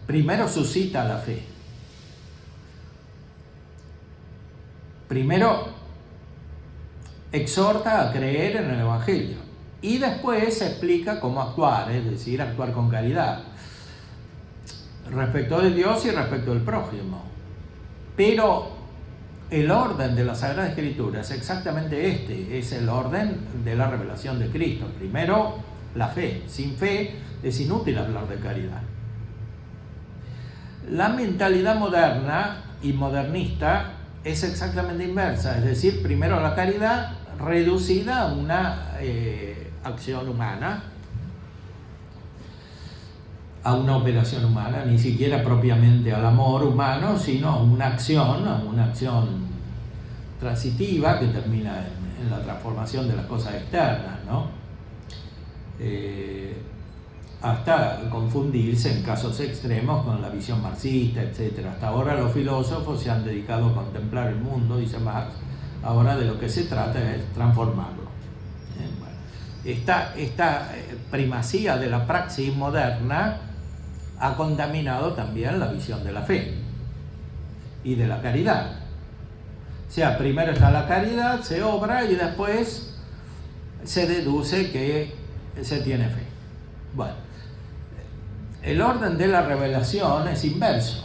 primero suscita la fe. Primero exhorta a creer en el Evangelio y después explica cómo actuar, es decir, actuar con caridad. respecto de Dios y respecto del prójimo. Pero el orden de la Sagrada Escritura es exactamente este, es el orden de la revelación de Cristo. Primero, la fe. Sin fe es inútil hablar de caridad. La mentalidad moderna y modernista es exactamente inversa, es decir, primero la caridad reducida a una acción humana, a una operación humana, ni siquiera propiamente al amor humano, sino a una acción transitiva que termina en la transformación de las cosas externas, ¿no? Hasta confundirse en casos extremos con la visión marxista, etc. Hasta ahora los filósofos se han dedicado a contemplar el mundo, dice Marx, ahora de lo que se trata es transformarlo. Bueno, esta primacía de la praxis moderna ha contaminado también la visión de la fe y de la caridad. O sea, primero está la caridad, se obra y después se deduce que se tiene fe. Bueno, el orden de la revelación es inverso.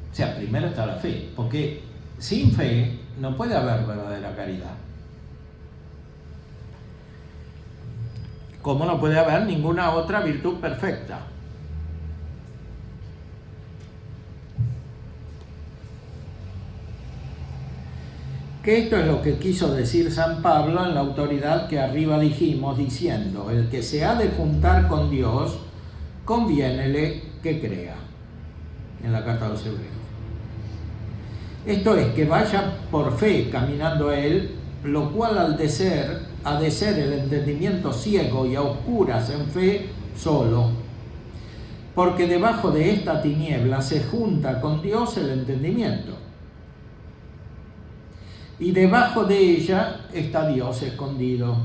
O sea, primero está la fe, porque sin fe no puede haber verdadera caridad. Como no puede haber ninguna otra virtud perfecta. Que esto es lo que quiso decir San Pablo en la autoridad que arriba dijimos, diciendo: el que se ha de juntar con Dios, conviénele que crea, en la carta a los Hebreos. Esto es, que vaya por fe caminando a Él, lo cual ha de ser el entendimiento ciego y a oscuras en fe solo, porque debajo de esta tiniebla se junta con Dios el entendimiento, y debajo de ella está Dios escondido,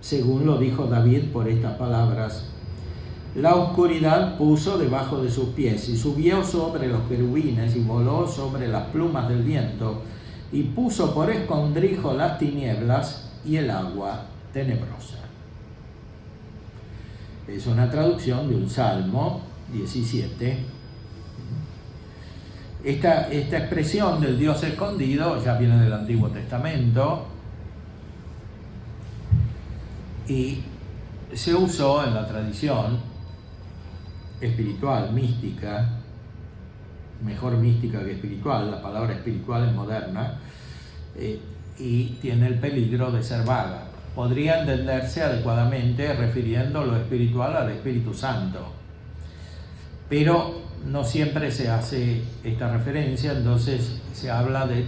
según lo dijo David por estas palabras: la oscuridad puso debajo de sus pies, y subió sobre los querubines, y voló sobre las plumas del viento, y puso por escondrijo las tinieblas y el agua tenebrosa. Es una traducción de un Salmo 17. Esta expresión del Dios escondido ya viene del Antiguo Testamento y se usó en la tradición espiritual, mística, mejor mística que espiritual. La palabra espiritual es moderna y tiene el peligro de ser vaga. Podría entenderse adecuadamente refiriendo lo espiritual al Espíritu Santo, pero no siempre se hace esta referencia, entonces se habla de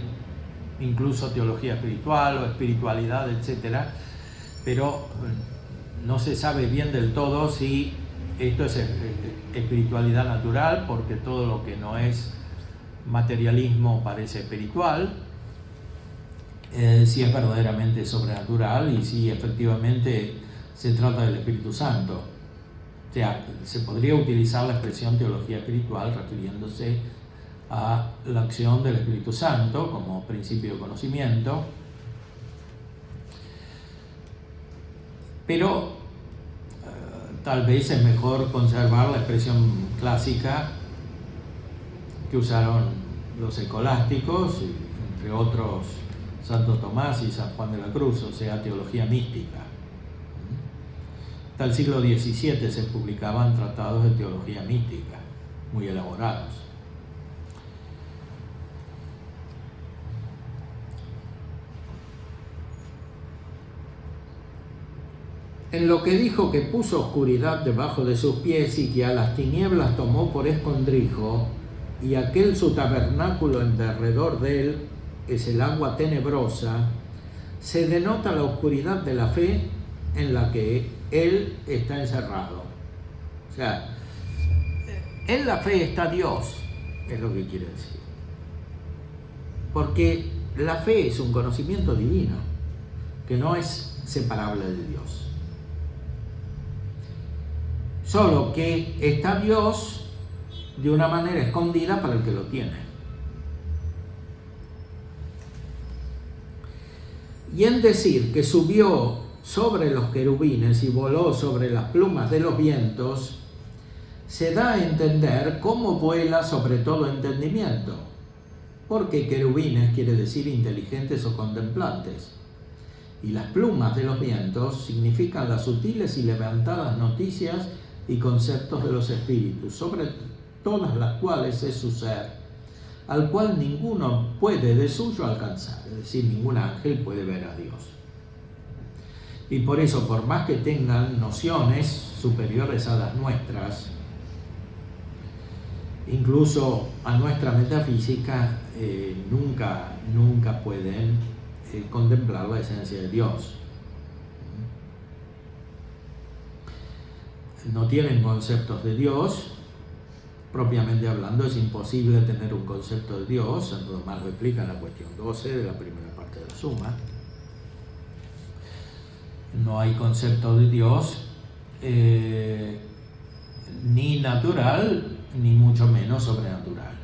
incluso teología espiritual o espiritualidad, etc. Pero no se sabe bien del todo si esto es espiritualidad natural, porque todo lo que no es materialismo parece espiritual, si es verdaderamente sobrenatural y si efectivamente se trata del Espíritu Santo. O sea, se podría utilizar la expresión teología espiritual refiriéndose a la acción del Espíritu Santo como principio de conocimiento, pero tal vez es mejor conservar la expresión clásica que usaron los escolásticos, entre otros Santo Tomás y San Juan de la Cruz, o sea, teología mística. Hasta el siglo XVII se publicaban tratados de teología mística, muy elaborados. En lo que dijo que puso oscuridad debajo de sus pies y que a las tinieblas tomó por escondrijo, y aquel su tabernáculo en derredor de él es el agua tenebrosa, se denota la oscuridad de la fe en la que él está encerrado. O sea, en la fe está Dios, es lo que quiere decir. Porque la fe es un conocimiento divino, que no es separable de Dios. Solo que está Dios de una manera escondida para el que lo tiene. Y en decir que subió sobre los querubines y voló sobre las plumas de los vientos, se da a entender cómo vuela sobre todo entendimiento, porque querubines quiere decir inteligentes o contemplantes, y las plumas de los vientos significan las sutiles y levantadas noticias y conceptos de los espíritus, sobre todas las cuales es su ser, al cual ninguno puede de suyo alcanzar, es decir, ningún ángel puede ver a Dios. Y por eso, por más que tengan nociones superiores a las nuestras, incluso a nuestra metafísica, nunca pueden contemplar la esencia de Dios. No tienen conceptos de Dios. Propiamente hablando, es imposible tener un concepto de Dios. Santo Tomás lo explica en la cuestión 12 de la primera parte de la Suma. No hay concepto de Dios ni natural, ni mucho menos sobrenatural.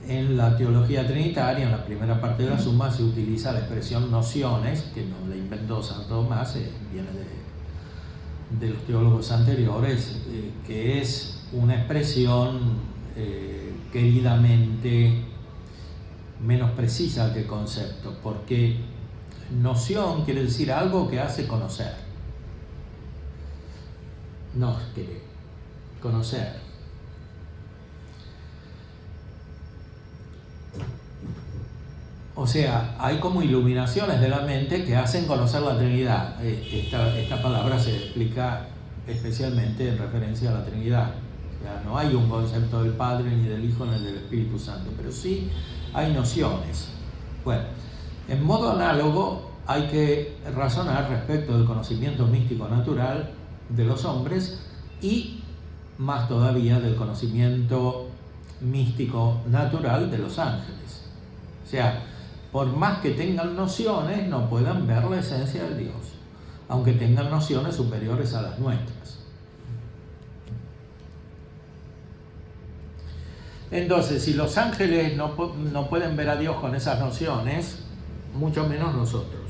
En la teología trinitaria, en la primera parte de la Suma, se utiliza la expresión nociones, que no la inventó Santo Tomás, viene de los teólogos anteriores, que es una expresión queridamente menos precisa que concepto, porque noción quiere decir algo que hace conocer. No quiere conocer. O sea, hay como iluminaciones de la mente que hacen conocer la Trinidad. Esta palabra se explica especialmente en referencia a la Trinidad. O sea, no hay un concepto del Padre, ni del Hijo, ni del Espíritu Santo, pero sí hay nociones. Bueno, en modo análogo hay que razonar respecto del conocimiento místico natural de los hombres y más todavía del conocimiento místico natural de los ángeles. O sea, por más que tengan nociones, no puedan ver la esencia de Dios, aunque tengan nociones superiores a las nuestras. Entonces, si los ángeles no pueden ver a Dios con esas nociones, mucho menos nosotros.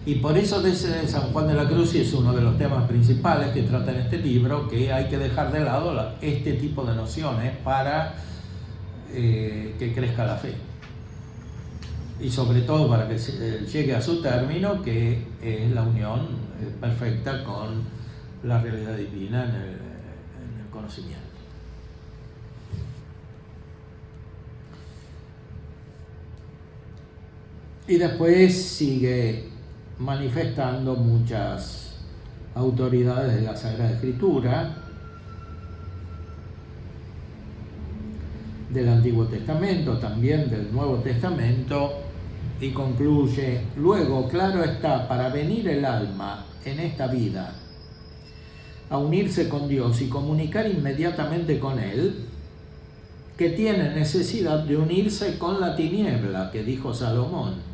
Y por eso dice San Juan de la Cruz, y es uno de los temas principales que trata en este libro, que hay que dejar de lado este tipo de nociones para que crezca la fe. Y sobre todo para que llegue a su término, que es la unión perfecta con la realidad divina en el conocimiento. Y después sigue manifestando muchas autoridades de la Sagrada Escritura, del Antiguo Testamento, también del Nuevo Testamento, y concluye: luego, claro está, para venir el alma en esta vida a unirse con Dios y comunicar inmediatamente con Él, que tiene necesidad de unirse con la tiniebla, que dijo Salomón,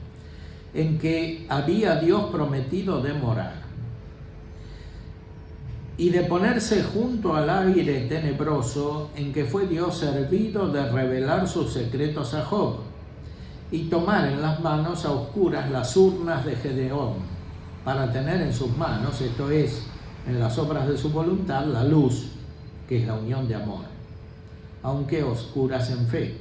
en que había Dios prometido de morar, y de ponerse junto al aire tenebroso en que fue Dios servido de revelar sus secretos a Job, y tomar en las manos a oscuras las urnas de Gedeón, para tener en sus manos, esto es, en las obras de su voluntad, la luz, que es la unión de amor, aunque oscuras en fe,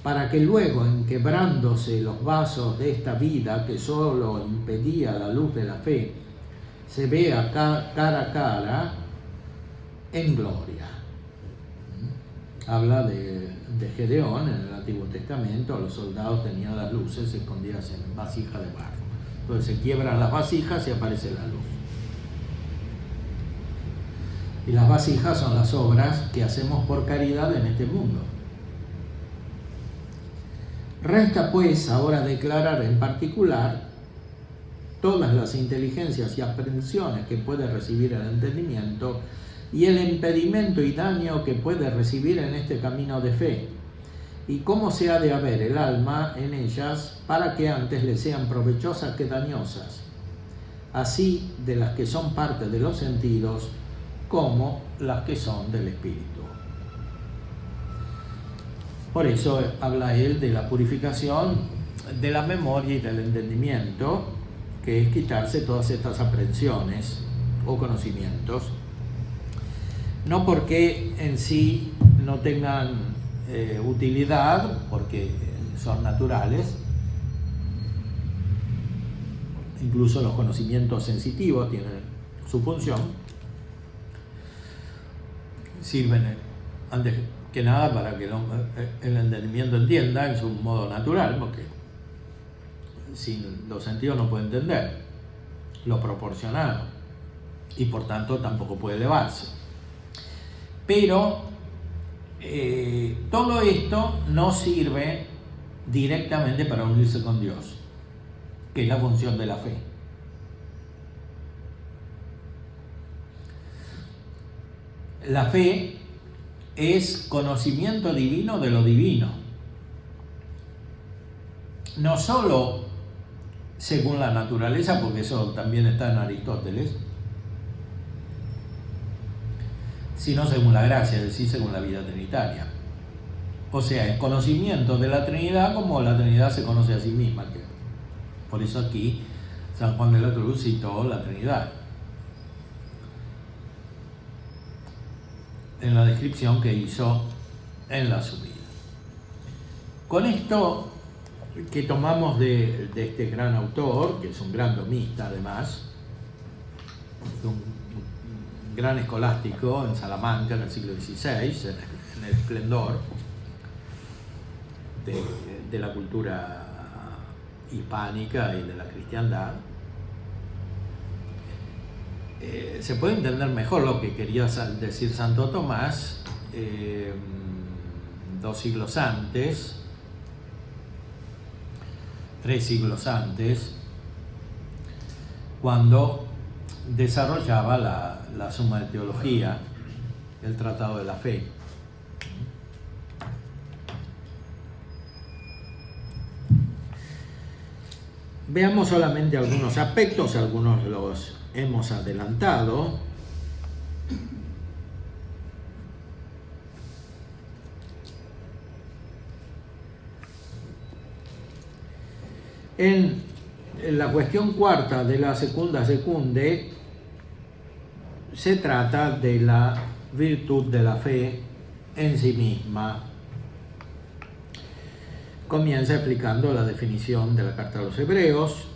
para que luego, en quebrándose los vasos de esta vida que solo impedía la luz de la fe, se vea cara a cara en gloria. Habla de Gedeón en el Antiguo Testamento. Los soldados tenían las luces escondidas en vasijas de barro. Entonces se quiebran las vasijas y aparece la luz. Y las vasijas son las obras que hacemos por caridad en este mundo. Resta pues ahora declarar en particular todas las inteligencias y aprehensiones que puede recibir el entendimiento y el impedimento y daño que puede recibir en este camino de fe, y cómo se ha de haber el alma en ellas para que antes le sean provechosas que dañosas, así de las que son parte de los sentidos como las que son del espíritu. Por eso habla él de la purificación de la memoria y del entendimiento, que es quitarse todas estas aprehensiones o conocimientos, no porque en sí no tengan utilidad, porque son naturales. Incluso los conocimientos sensitivos tienen su función, sirven antes que nada para que el entendimiento entienda en su modo natural, porque sin los sentidos no puede entender lo proporcionado y por tanto tampoco puede elevarse. Pero todo esto no sirve directamente para unirse con Dios, que es la función de la fe. La fe es conocimiento divino de lo divino, no solo según la naturaleza, porque eso también está en Aristóteles, sino según la gracia, es decir, según la vida trinitaria. O sea, es conocimiento de la Trinidad como la Trinidad se conoce a sí misma. Por eso aquí San Juan de la Cruz citó la Trinidad en la descripción que hizo en la subida. Con esto que tomamos de este gran autor, que es un gran domista además, un gran escolástico en Salamanca en el siglo XVI, en el esplendor de la cultura hispánica y de la cristiandad, se puede entender mejor lo que quería decir Santo Tomás 2 siglos antes, 3 siglos antes, cuando desarrollaba la Suma de Teología, el Tratado de la Fe. Veamos solamente algunos aspectos, algunos los hemos adelantado. En la cuestión cuarta de la Secunda Secunde se trata de la virtud de la fe en sí misma. Comienza explicando la definición de la Carta a los Hebreos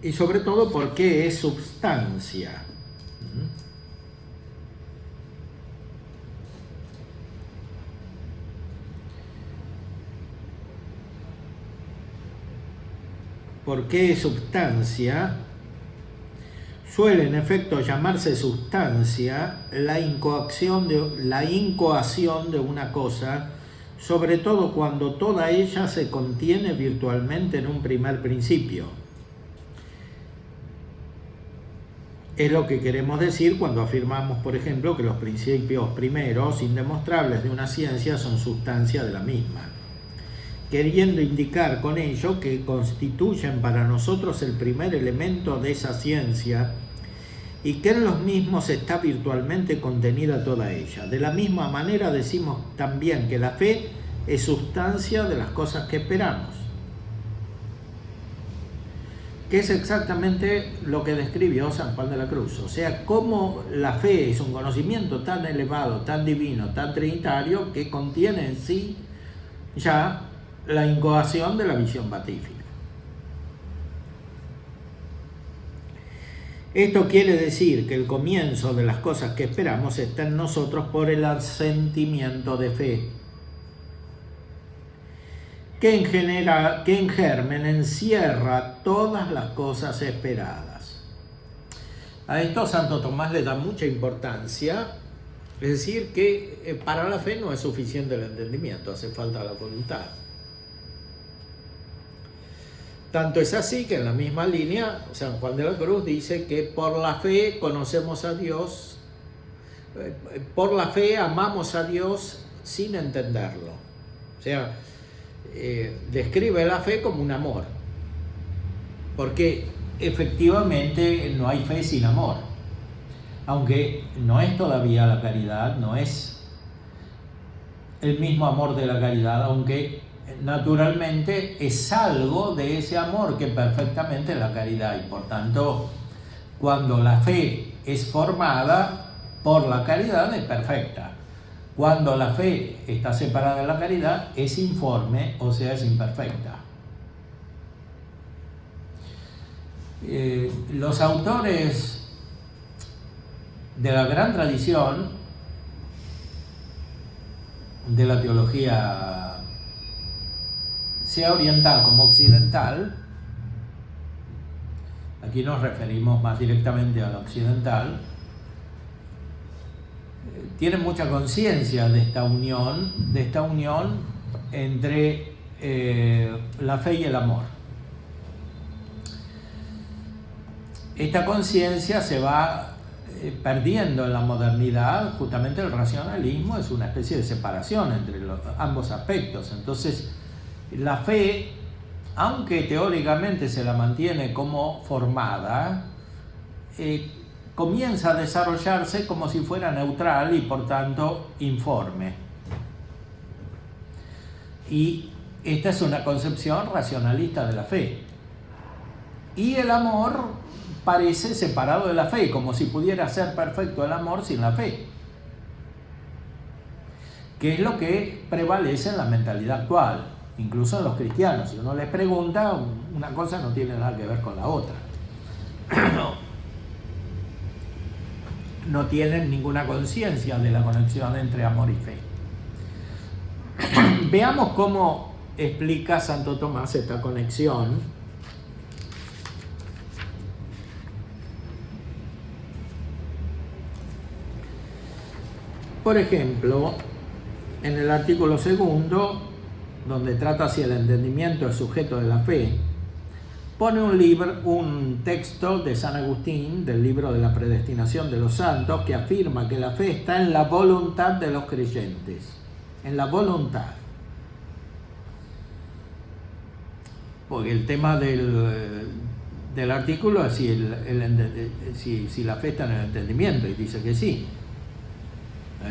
y sobre todo por qué es substancia. ¿Por qué es substancia? Suele en efecto llamarse sustancia la incoación de una cosa, sobre todo cuando toda ella se contiene virtualmente en un primer principio. Es lo que queremos decir cuando afirmamos, por ejemplo, que los principios primeros, indemostrables de una ciencia, son sustancia de la misma, queriendo indicar con ello que constituyen para nosotros el primer elemento de esa ciencia y que en los mismos está virtualmente contenida toda ella. De la misma manera decimos también que la fe es sustancia de las cosas que esperamos, que es exactamente lo que describió San Juan de la Cruz. O sea, cómo la fe es un conocimiento tan elevado, tan divino, tan trinitario, que contiene en sí ya la incoación de la visión beatífica. Esto quiere decir que el comienzo de las cosas que esperamos está en nosotros por el asentimiento de fe, que en germen encierra todas las cosas esperadas. A esto Santo Tomás le da mucha importancia, es decir, que para la fe no es suficiente el entendimiento, hace falta la voluntad. Tanto es así que en la misma línea San Juan de la Cruz dice que por la fe conocemos a Dios, por la fe amamos a Dios sin entenderlo. O sea, describe la fe como un amor, porque efectivamente no hay fe sin amor, aunque no es todavía la caridad, no es el mismo amor de la caridad, aunque naturalmente es algo de ese amor que perfectamente es la caridad, y por tanto cuando la fe es formada por la caridad es perfecta. Cuando la fe está separada de la caridad es informe, o sea, es imperfecta. Los autores de la gran tradición de la teología, sea oriental como occidental, aquí nos referimos más directamente a la occidental, tienen mucha conciencia de esta unión entre la fe y el amor. Esta conciencia se va perdiendo en la modernidad. Justamente el racionalismo es una especie de separación entre ambos aspectos. Entonces, la fe, aunque teóricamente se la mantiene como formada, comienza a desarrollarse como si fuera neutral y por tanto informe. Y esta es una concepción racionalista de la fe. Y el amor parece separado de la fe, como si pudiera ser perfecto el amor sin la fe, que es lo que prevalece en la mentalidad actual, incluso en los cristianos. Si uno les pregunta, una cosa no tiene nada que ver con la otra. No tienen ninguna conciencia de la conexión entre amor y fe. Veamos cómo explica Santo Tomás esta conexión. Por ejemplo, en el artículo 2, donde trata si el entendimiento es sujeto de la fe, pone un texto de San Agustín, del libro de la predestinación de los santos, que afirma que la fe está en la voluntad de los creyentes, en la voluntad. Porque el tema del artículo es si la fe está en el entendimiento, y dice que sí.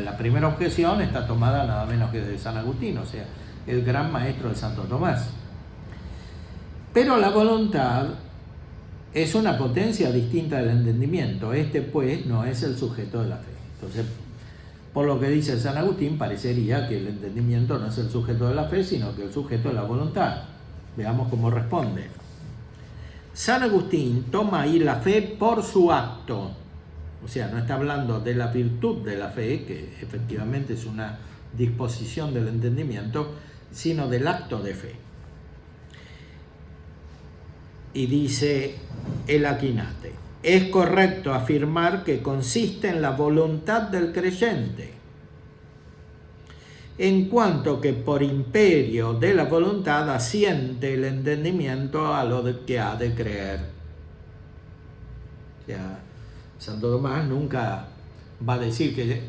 La primera objeción está tomada nada menos que de San Agustín, o sea, el gran maestro de Santo Tomás. Pero la voluntad es una potencia distinta del entendimiento. Este, pues, no es el sujeto de la fe. Entonces, por lo que dice San Agustín, parecería que el entendimiento no es el sujeto de la fe, sino que el sujeto de la voluntad. Veamos cómo responde. San Agustín toma ahí la fe por su acto. O sea, no está hablando de la virtud de la fe, que efectivamente es una disposición del entendimiento, sino del acto de fe. Y dice el Aquinate: es correcto afirmar que consiste en la voluntad del creyente, en cuanto que por imperio de la voluntad asiente el entendimiento a lo que ha de creer. O sea, Santo Tomás nunca va a decir que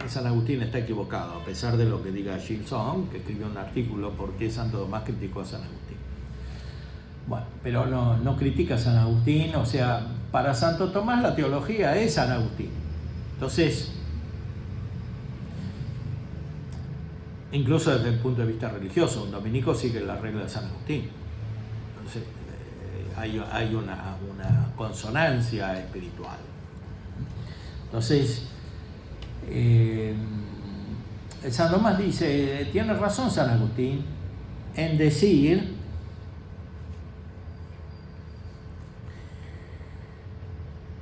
San Agustín está equivocado, a pesar de lo que diga Gilson, que escribió un artículo por qué Santo Tomás criticó a San Agustín. Bueno, pero no critica a San Agustín. O sea, para Santo Tomás la teología es San Agustín. Entonces, incluso desde el punto de vista religioso, un dominico sigue la regla de San Agustín. Entonces, hay una consonancia espiritual. Entonces, San Tomás dice, tiene razón San Agustín en decir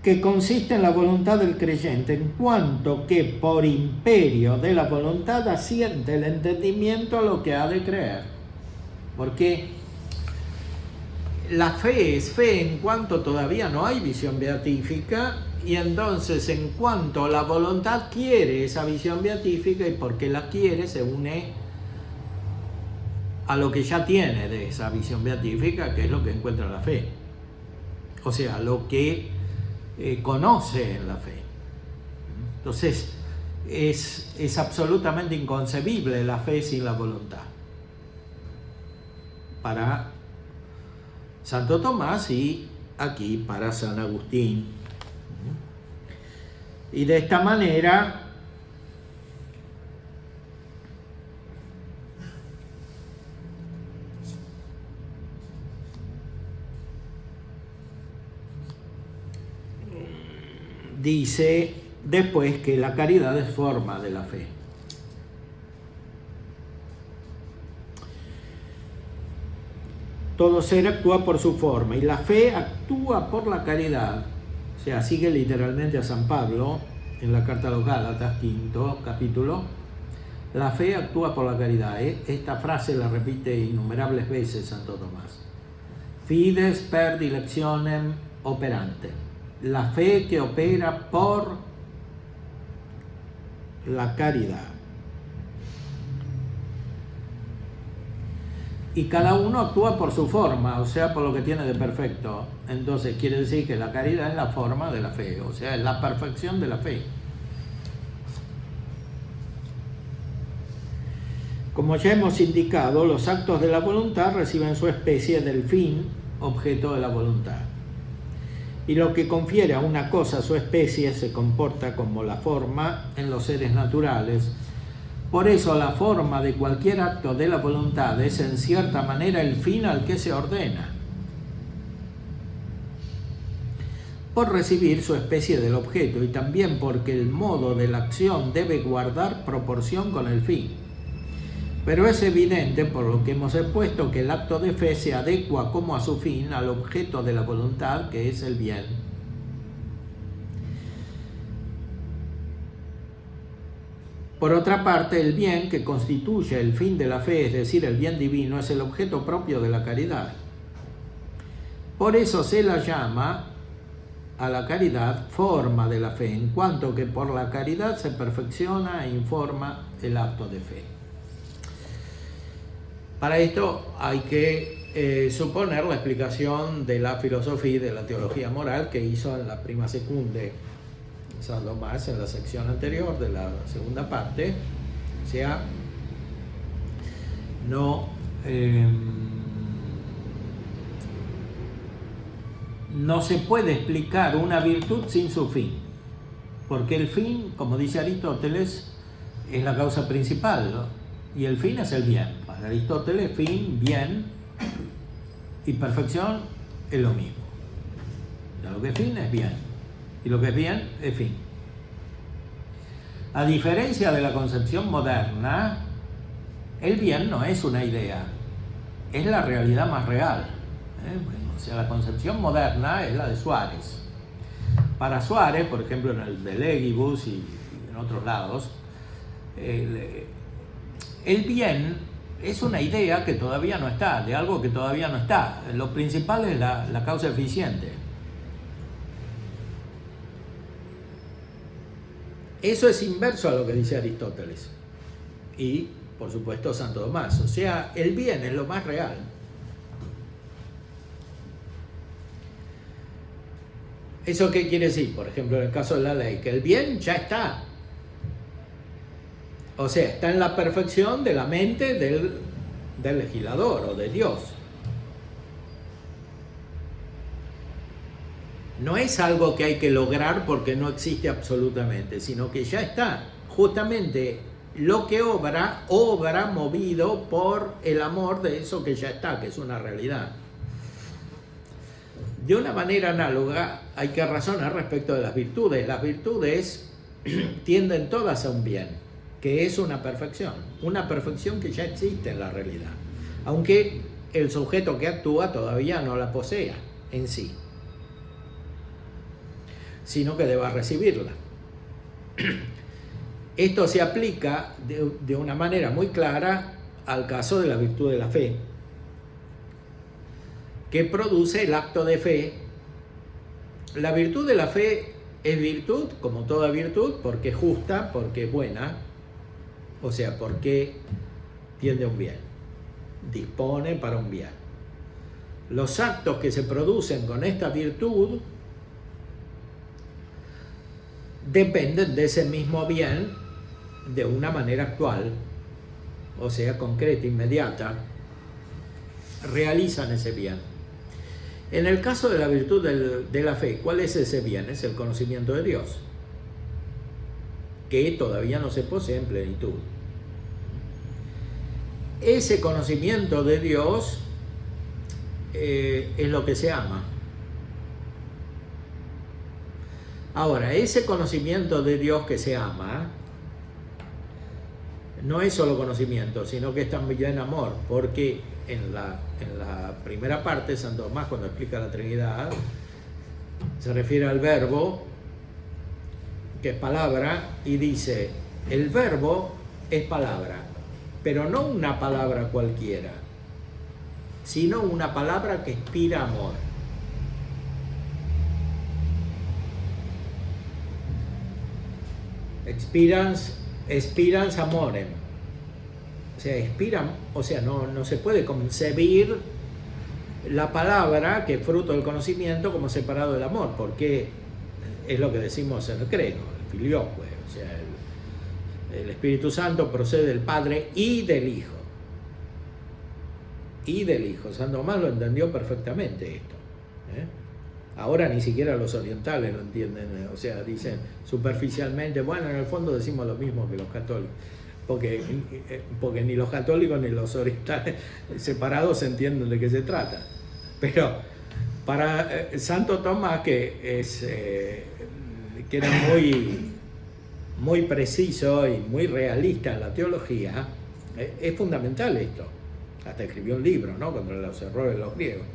que consiste en la voluntad del creyente, en cuanto que por imperio de la voluntad asiente el entendimiento a lo que ha de creer. Porque la fe es fe en cuanto todavía no hay visión beatífica, y entonces en cuanto la voluntad quiere esa visión beatífica, y porque la quiere se une a lo que ya tiene de esa visión beatífica, que es lo que encuentra la fe. O sea, lo que conoce en la fe. Entonces, es absolutamente inconcebible la fe sin la voluntad. Para Santo Tomás y aquí para San Agustín. Y de esta manera dice después que la caridad es forma de la fe. Todo ser actúa por su forma y la fe actúa por la caridad. O sea, sigue literalmente a San Pablo en la carta a los Gálatas, 5º capítulo. La fe actúa por la caridad. Esta frase la repite innumerables veces Santo Tomás. Fides per dilectionem operante. La fe que opera por la caridad. Y cada uno actúa por su forma, o sea, por lo que tiene de perfecto. Entonces quiere decir que la caridad es la forma de la fe, o sea, es la perfección de la fe. Como ya hemos indicado, los actos de la voluntad reciben su especie del fin, objeto de la voluntad. Y lo que confiere a una cosa su especie se comporta como la forma en los seres naturales. Por eso la forma de cualquier acto de la voluntad es en cierta manera el fin al que se ordena, por recibir su especie del objeto y también porque el modo de la acción debe guardar proporción con el fin. Pero es evidente, por lo que hemos expuesto, que el acto de fe se adecua como a su fin al objeto de la voluntad, que es el bien. Por otra parte, el bien que constituye el fin de la fe, es decir, el bien divino, es el objeto propio de la caridad. Por eso se la llama a la caridad forma de la fe, en cuanto que por la caridad se perfecciona e informa el acto de fe. Para esto hay que suponer la explicación de la filosofía y de la teología moral que hizo en la prima secunde San Tomás en la sección anterior de la segunda parte. O sea, no se puede explicar una virtud sin su fin, porque el fin, como dice Aristóteles, es la causa principal, ¿no? Y el fin es el bien. Para Aristóteles, fin, bien y perfección es lo mismo. Ya lo que es fin es bien y lo que es bien es fin. A diferencia de la concepción moderna, el bien no es una idea, es la realidad más real. Bueno, o sea, la concepción moderna es la de Suárez. Para Suárez, por ejemplo, en el de Legibus y en otros lados, el bien es una idea que todavía no está, de algo que todavía no está. Lo principal es la causa eficiente. Eso es inverso a lo que dice Aristóteles y, por supuesto, Santo Tomás. O sea, el bien es lo más real. ¿Eso qué quiere decir? Por ejemplo, en el caso de la ley, que el bien ya está. O sea, está en la perfección de la mente del legislador o de Dios. No es algo que hay que lograr porque no existe absolutamente, sino que ya está. Justamente lo que obra movido por el amor de eso que ya está, que es una realidad. De una manera análoga hay que razonar respecto de las virtudes. Las virtudes tienden todas a un bien, que es una perfección que ya existe en la realidad, aunque el sujeto que actúa todavía no la posea en sí, sino que deba recibirla. Esto se aplica de una manera muy clara al caso de la virtud de la fe, que produce el acto de fe. La virtud de la fe es virtud, como toda virtud, porque es justa, porque es buena, o sea, porque tiende a un bien, dispone para un bien. Los actos que se producen con esta virtud dependen de ese mismo bien de una manera actual, o sea, concreta, inmediata, realizan ese bien. En el caso de la virtud de la fe, ¿cuál es ese bien? Es el conocimiento de Dios, que todavía no se posee en plenitud. Ese conocimiento de Dios es lo que se ama. Ahora, ese conocimiento de Dios que se ama no es solo conocimiento, sino que es también amor, porque en la primera parte, Santo Tomás, cuando explica la Trinidad, se refiere al verbo, que es palabra, y dice, el verbo es palabra, pero no una palabra cualquiera, sino una palabra que inspira amor. Expirans amorem. O sea, inspiran, o sea, no se puede concebir la palabra, que es fruto del conocimiento, como separado del amor, porque es lo que decimos en el credo, el filioque, o sea, el Espíritu Santo procede del Padre y del Hijo. Y del Hijo. Santo Tomás lo entendió perfectamente esto. Ahora ni siquiera los orientales lo entienden, o sea, dicen superficialmente, bueno, en el fondo decimos lo mismo que los católicos, porque ni los católicos ni los orientales separados entienden de qué se trata. Pero para Santo Tomás, que era muy preciso y muy realista en la teología, es fundamental esto. Hasta escribió un libro, ¿no?, contra los errores de los griegos.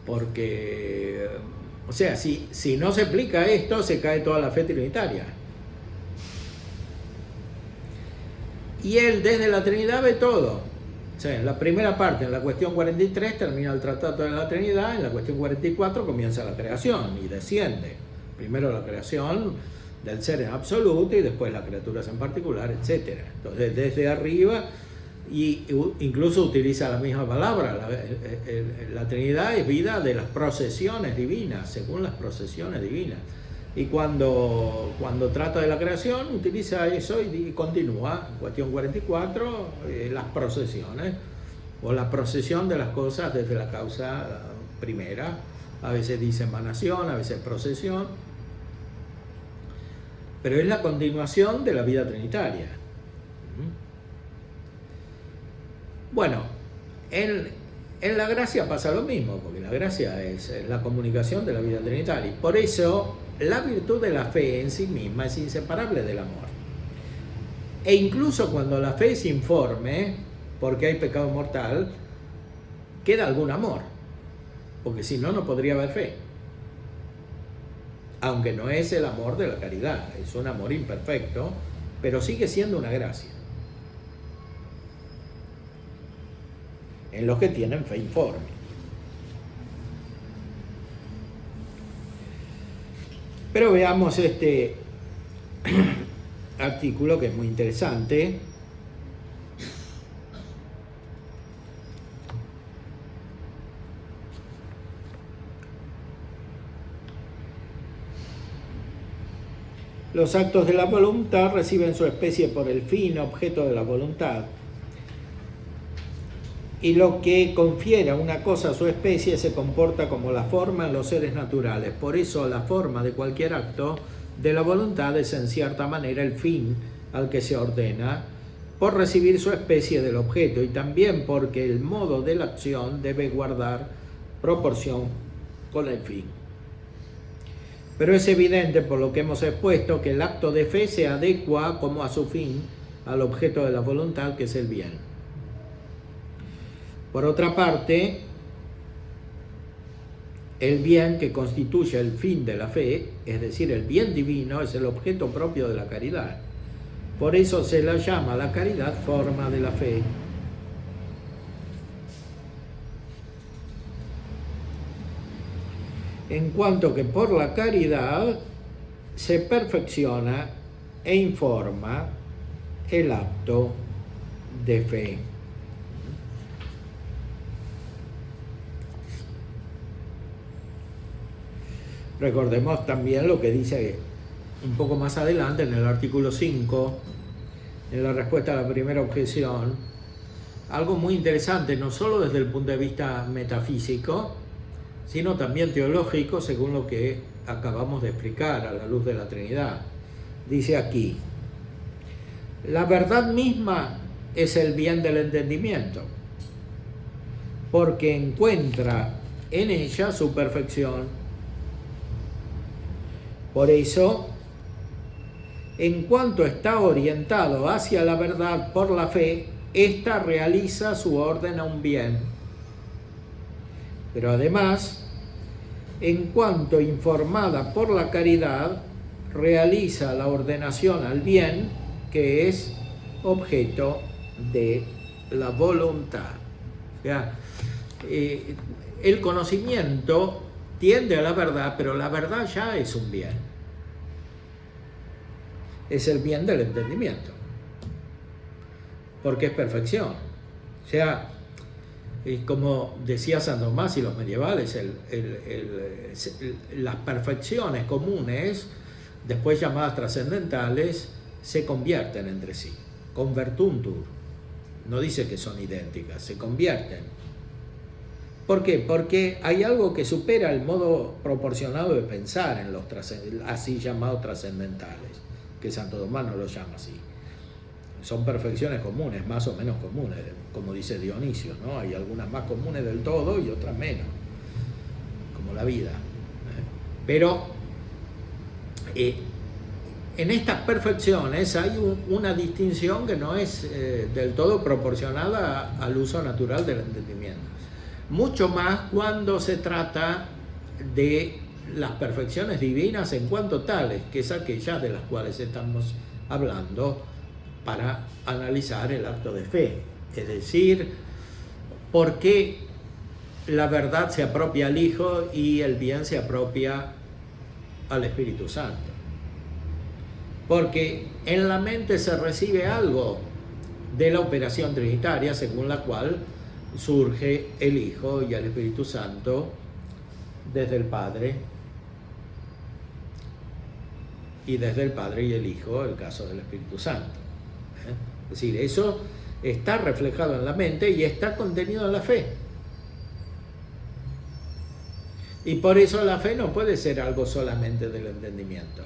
Porque, o sea, si no se explica esto, se cae toda la fe trinitaria. Y él desde la Trinidad ve todo. O sea, en la primera parte, en la cuestión 43, termina el Tratado de la Trinidad, en la cuestión 44 comienza la creación y desciende. Primero la creación del ser en absoluto y después las criaturas en particular, etc. Entonces, desde arriba, y incluso utiliza la misma palabra, la Trinidad es vida de las procesiones divinas, según las procesiones divinas. Y cuando trata de la creación, utiliza eso y continúa, cuestión 44, las procesiones, o la procesión de las cosas desde la causa primera. A veces dice emanación, a veces procesión, pero es la continuación de la vida trinitaria. Bueno, en la gracia pasa lo mismo, porque la gracia es la comunicación de la vida trinitaria. Y por eso la virtud de la fe en sí misma es inseparable del amor. E incluso cuando la fe es informe, porque hay pecado mortal, queda algún amor, porque si no, no podría haber fe. Aunque no es el amor de la caridad, es un amor imperfecto, pero sigue siendo una gracia. En los que tienen fe informe. Pero veamos este artículo que es muy interesante. Los actos de la voluntad reciben su especie por el fin, objeto de la voluntad. Y lo que confiere a una cosa a su especie se comporta como la forma en los seres naturales. Por eso la forma de cualquier acto de la voluntad es en cierta manera el fin al que se ordena, por recibir su especie del objeto, y también porque el modo de la acción debe guardar proporción con el fin. Pero es evidente, por lo que hemos expuesto, que el acto de fe se adecua como a su fin al objeto de la voluntad, que es el bien. Por otra parte, el bien que constituye el fin de la fe, es decir, el bien divino, es el objeto propio de la caridad. Por eso se la llama la caridad forma de la fe. En cuanto que por la caridad se perfecciona e informa el acto de fe. Recordemos también lo que dice un poco más adelante en el artículo 5, en la respuesta a la primera objeción, algo muy interesante, no solo desde el punto de vista metafísico, sino también teológico, según lo que acabamos de explicar a la luz de la Trinidad. Dice aquí, la verdad misma es el bien del entendimiento, porque encuentra en ella su perfección Por eso, en cuanto está orientado hacia la verdad por la fe, ésta realiza su orden a un bien. Pero además, en cuanto informada por la caridad, realiza la ordenación al bien, que es objeto de la voluntad. O sea, el conocimiento tiende a la verdad, pero la verdad ya es un bien. Es el bien del entendimiento, porque es perfección. O sea, como decía San Tomás y los medievales, las perfecciones comunes, después llamadas trascendentales, se convierten entre sí. Convertuntur. No dice que son idénticas, se convierten. ¿Por qué? Porque hay algo que supera el modo proporcionado de pensar en los así llamados trascendentales, que Santo Tomás no lo llama así. Son perfecciones comunes, más o menos comunes, como dice Dionisio, ¿no? Hay algunas más comunes del todo y otras menos, como la vida. Pero en estas perfecciones hay una distinción que no es del todo proporcionada al uso natural del entendimiento. Mucho más cuando se trata de las perfecciones divinas en cuanto tales, que es aquellas de las cuales estamos hablando para analizar el acto de fe. Es decir, por qué la verdad se apropia al Hijo y el bien se apropia al Espíritu Santo. Porque en la mente se recibe algo de la operación trinitaria, según la cual surge el Hijo y el Espíritu Santo desde el Padre, y desde el Padre y el Hijo, el caso del Espíritu Santo. Es decir, eso está reflejado en la mente y está contenido en la fe. Y por eso la fe no puede ser algo solamente del entendimiento.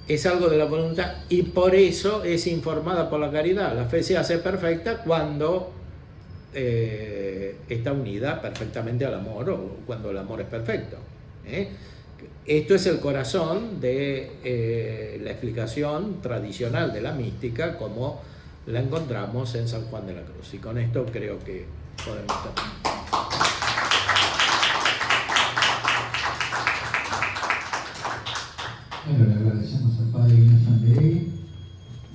Es algo de la voluntad y por eso es informada por la caridad. La fe se hace perfecta cuando está unida perfectamente al amor, o cuando el amor es perfecto. Esto es el corazón de la explicación tradicional de la mística, como la encontramos en San Juan de la Cruz. Y con esto creo que podemos terminar. Bueno, le agradecemos al Padre Ignacio Anderegui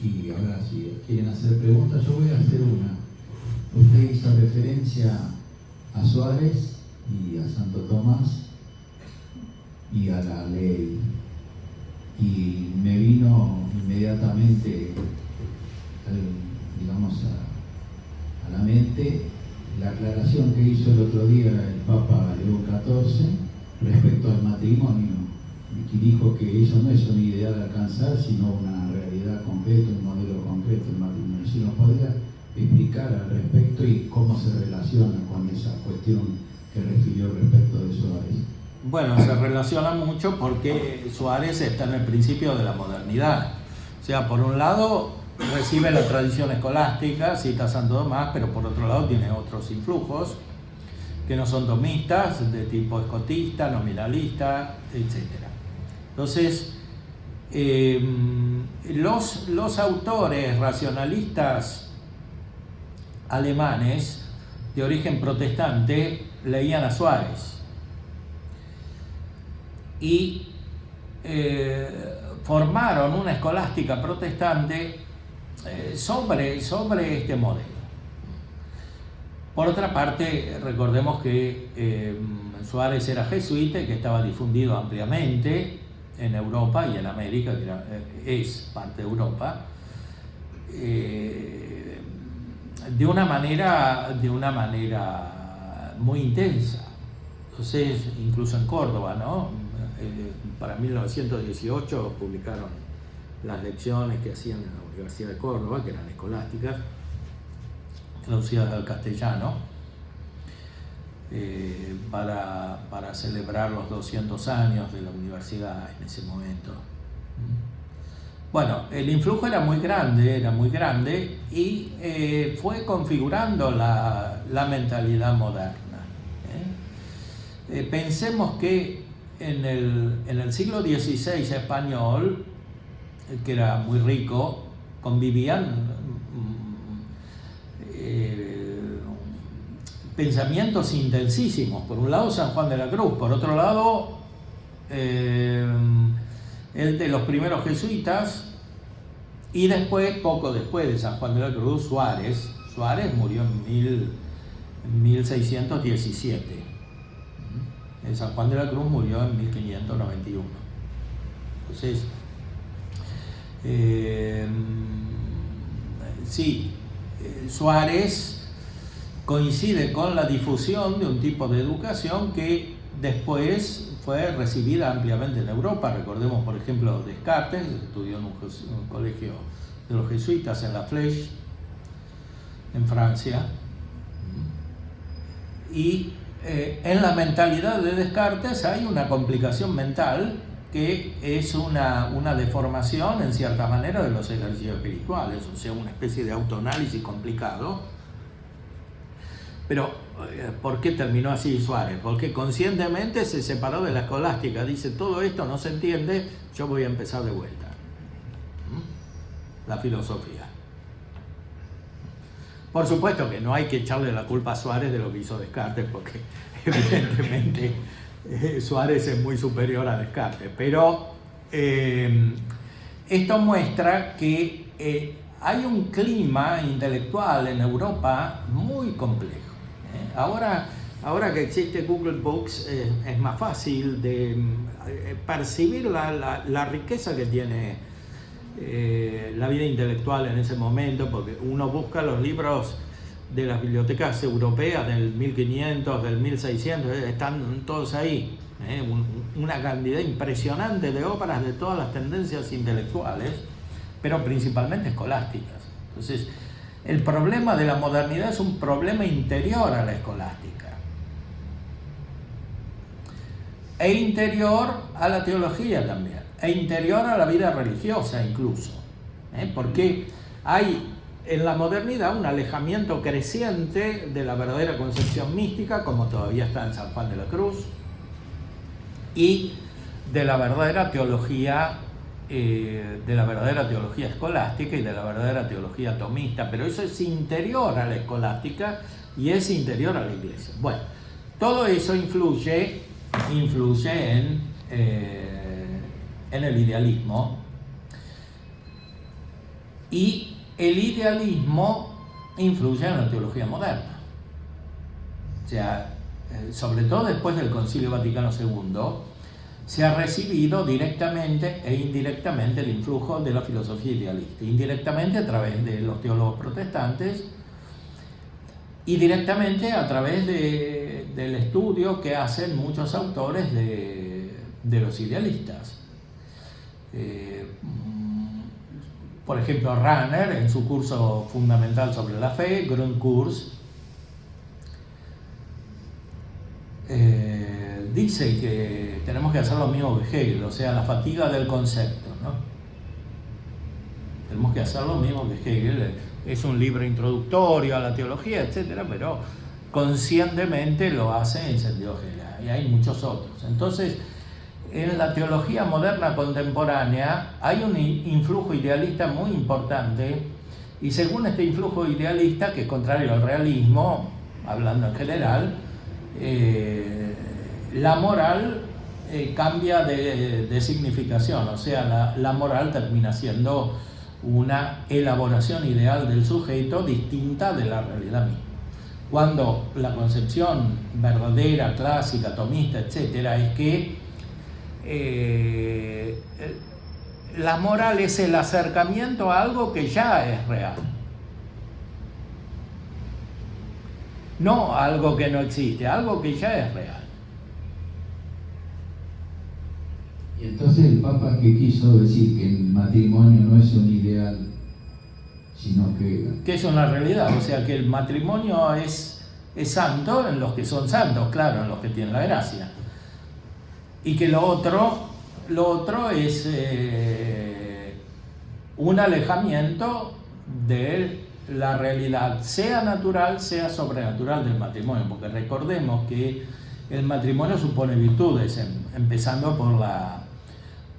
y ahora si quieren hacer preguntas, yo voy a hacer una. Usted hizo referencia a Suárez y a Santo Tomás y a la ley, y me vino inmediatamente a la mente la aclaración que hizo el otro día el Papa León XIV respecto al matrimonio, y dijo que eso no es una idea de alcanzar, sino una realidad concreta, un modelo concreto del matrimonio. Si nos podría explicar al respecto y cómo se relaciona con esa cuestión que refirió respecto de Suárez. Bueno, se relaciona mucho porque Suárez está en el principio de la modernidad. O sea, por un lado recibe la tradición escolástica, cita a Santo Tomás, pero por otro lado tiene otros influjos que no son tomistas, de tipo escotista, nominalista, etc. Entonces, los autores racionalistas alemanes de origen protestante leían a Suárez y formaron una escolástica protestante sobre este modelo. Por otra parte, recordemos que Suárez era jesuita y que estaba difundido ampliamente en Europa y en América, que es parte de Europa, de una manera muy intensa. Entonces, incluso en Córdoba, ¿no? Para 1918 publicaron las lecciones que hacían en la Universidad de Córdoba, que eran escolásticas, traducidas al castellano, para celebrar los 200 años de la universidad en ese momento. Bueno, el influjo era muy grande y fue configurando la mentalidad moderna. Pensemos que en el siglo XVI español, que era muy rico, convivían pensamientos intensísimos. Por un lado San Juan de la Cruz, por otro lado el de los primeros jesuitas, y después, poco después de San Juan de la Cruz, Suárez. Suárez murió en 1617. San Juan de la Cruz murió en 1591. Entonces, sí, Suárez coincide con la difusión de un tipo de educación que después fue recibida ampliamente en Europa. Recordemos, por ejemplo, Descartes, que estudió en un colegio de los jesuitas en La Flèche, en Francia. Y en la mentalidad de Descartes hay una complicación mental que es una deformación, en cierta manera, de los ejercicios espirituales, o sea, una especie de autoanálisis complicado. Pero, ¿por qué terminó así Suárez? Porque conscientemente se separó de la escolástica. Dice, todo esto no se entiende, yo voy a empezar de vuelta. La filosofía. Por supuesto que no hay que echarle la culpa a Suárez de lo que hizo Descartes, porque evidentemente Suárez es muy superior a Descartes. Pero esto muestra que hay un clima intelectual en Europa muy complejo. Ahora que existe Google Books, es más fácil de percibir la riqueza que tiene la vida intelectual en ese momento, porque uno busca los libros de las bibliotecas europeas del 1500, del 1600, están todos ahí, una cantidad impresionante de obras de todas las tendencias intelectuales, pero principalmente escolásticas. Entonces, el problema de la modernidad es un problema interior a la escolástica e interior a la teología también, e interior a la vida religiosa incluso, porque hay en la modernidad un alejamiento creciente de la verdadera concepción mística, como todavía está en San Juan de la Cruz, y de la verdadera teología escolástica y de la verdadera teología tomista. Pero eso es interior a la escolástica y es interior a la Iglesia. Bueno, todo eso influye en el idealismo, y el idealismo influye en la teología moderna. O sea, sobre todo después del Concilio Vaticano II, se ha recibido directamente e indirectamente el influjo de la filosofía idealista. Indirectamente a través de los teólogos protestantes y directamente a través del estudio que hacen muchos autores de los idealistas. Por ejemplo, Rahner, en su curso fundamental sobre la fe, Grundkurs, dice que tenemos que hacer lo mismo que Hegel, o sea, la fatiga del concepto, ¿no? Tenemos que hacer lo mismo que Hegel. Es un libro introductorio a la teología, etcétera, pero conscientemente lo hace en sentido hegeliano, y hay muchos otros. Entonces, en la teología moderna contemporánea hay un influjo idealista muy importante, y según este influjo idealista, que es contrario al realismo, hablando en general, la moral cambia de significación, o sea, la moral termina siendo una elaboración ideal del sujeto distinta de la realidad misma. Cuando la concepción verdadera, clásica, tomista, etcétera, es que la moral es el acercamiento a algo que ya es real, no algo que no existe, algo que ya es real. Y entonces el Papa, ¿qué quiso decir? Que el matrimonio no es un ideal, sino que es una realidad, o sea que el matrimonio es santo en los que son santos, claro, en los que tienen la gracia, y que lo otro es un alejamiento de la realidad, sea natural, sea sobrenatural, del matrimonio, porque recordemos que el matrimonio supone virtudes, empezando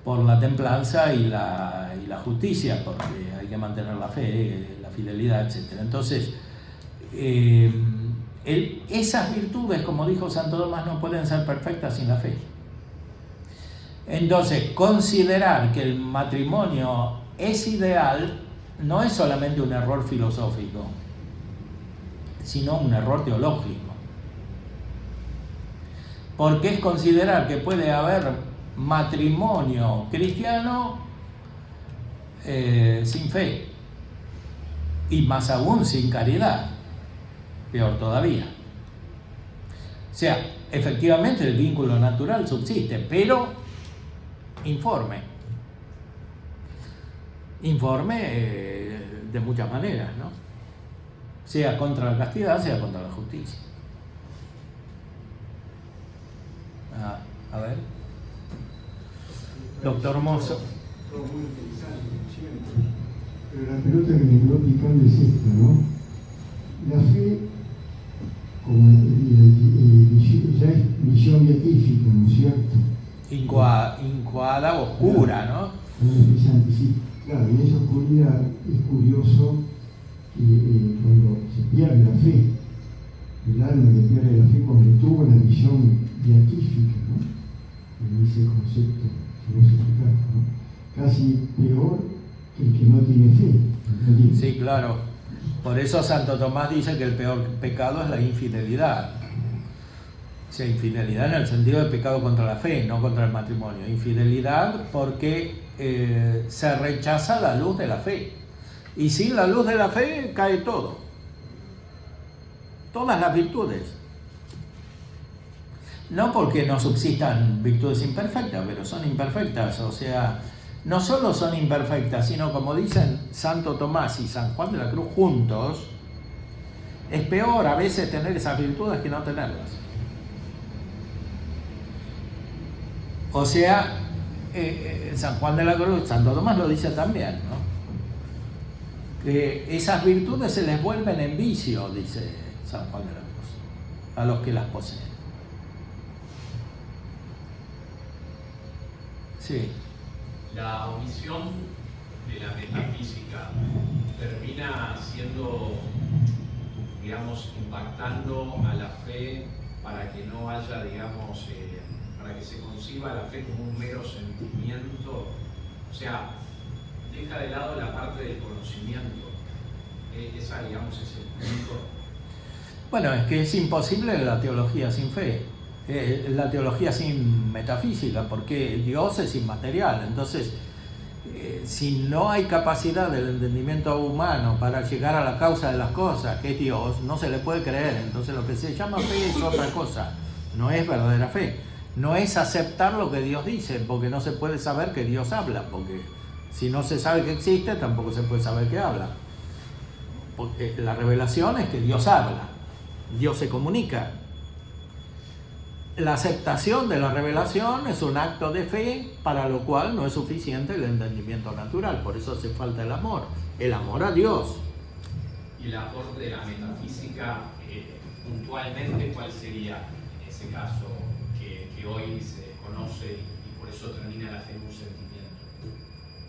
por la templanza y la justicia, porque hay que mantener la fe, la fidelidad, etc. Entonces, esas virtudes, como dijo Santo Tomás, no pueden ser perfectas sin la fe. Entonces, considerar que el matrimonio es ideal no es solamente un error filosófico, sino un error teológico. Porque es considerar que puede haber matrimonio cristiano sin fe, y más aún sin caridad, peor todavía. O sea, efectivamente el vínculo natural subsiste, pero informe de muchas maneras, ¿no? Sea contra la castidad, sea contra la justicia. A ver, doctor Mozo. Todo muy interesante, siempre. Pero la pelota que me quedó picando es esta, ¿no? La fe, como ya es misión beatífica, ¿no es cierto? Incuada, oscura, ¿no? Sí, claro, y esa oscuridad es curioso que cuando se pierde la fe, el alma que pierde la fe cuando tuvo la visión beatífica, ¿no? En ese concepto filosófico, ¿no? Casi peor que el que no tiene fe. Sí, claro. Por eso Santo Tomás dice que el peor pecado es la infidelidad. O sea, infidelidad en el sentido de pecado contra la fe, no contra el matrimonio. Infidelidad porque se rechaza la luz de la fe. Y sin la luz de la fe cae todo. Todas las virtudes. No porque no subsistan virtudes imperfectas, pero son imperfectas. O sea, no solo son imperfectas, sino como dicen Santo Tomás y San Juan de la Cruz juntos, es peor a veces tener esas virtudes que no tenerlas. O sea, San Juan de la Cruz, Santo Tomás lo dice también, ¿no? Que esas virtudes se les vuelven en vicio, dice San Juan de la Cruz, a los que las poseen. Sí. La omisión de la metafísica termina siendo, digamos, impactando a la fe para que no haya, digamos, para que se conciba la fe como un mero sentimiento. O sea, deja de lado la parte del conocimiento. Esa, digamos, es el punto. Bueno, es que es imposible la teología sin fe. La teología sin metafísica, porque Dios es inmaterial. Entonces, si no hay capacidad del entendimiento humano para llegar a la causa de las cosas, que es Dios, no se le puede creer. Entonces, lo que se llama fe es otra cosa, no es verdadera fe. No es aceptar lo que Dios dice, porque no se puede saber que Dios habla, porque si no se sabe que existe, tampoco se puede saber que habla. Porque la revelación es que Dios habla, Dios se comunica. La aceptación de la revelación es un acto de fe, para lo cual no es suficiente el entendimiento natural. Por eso hace falta el amor a Dios. Y el aporte de la metafísica, puntualmente, ¿cuál sería en ese caso que hoy se desconoce y por eso termina la fe en un sentimiento?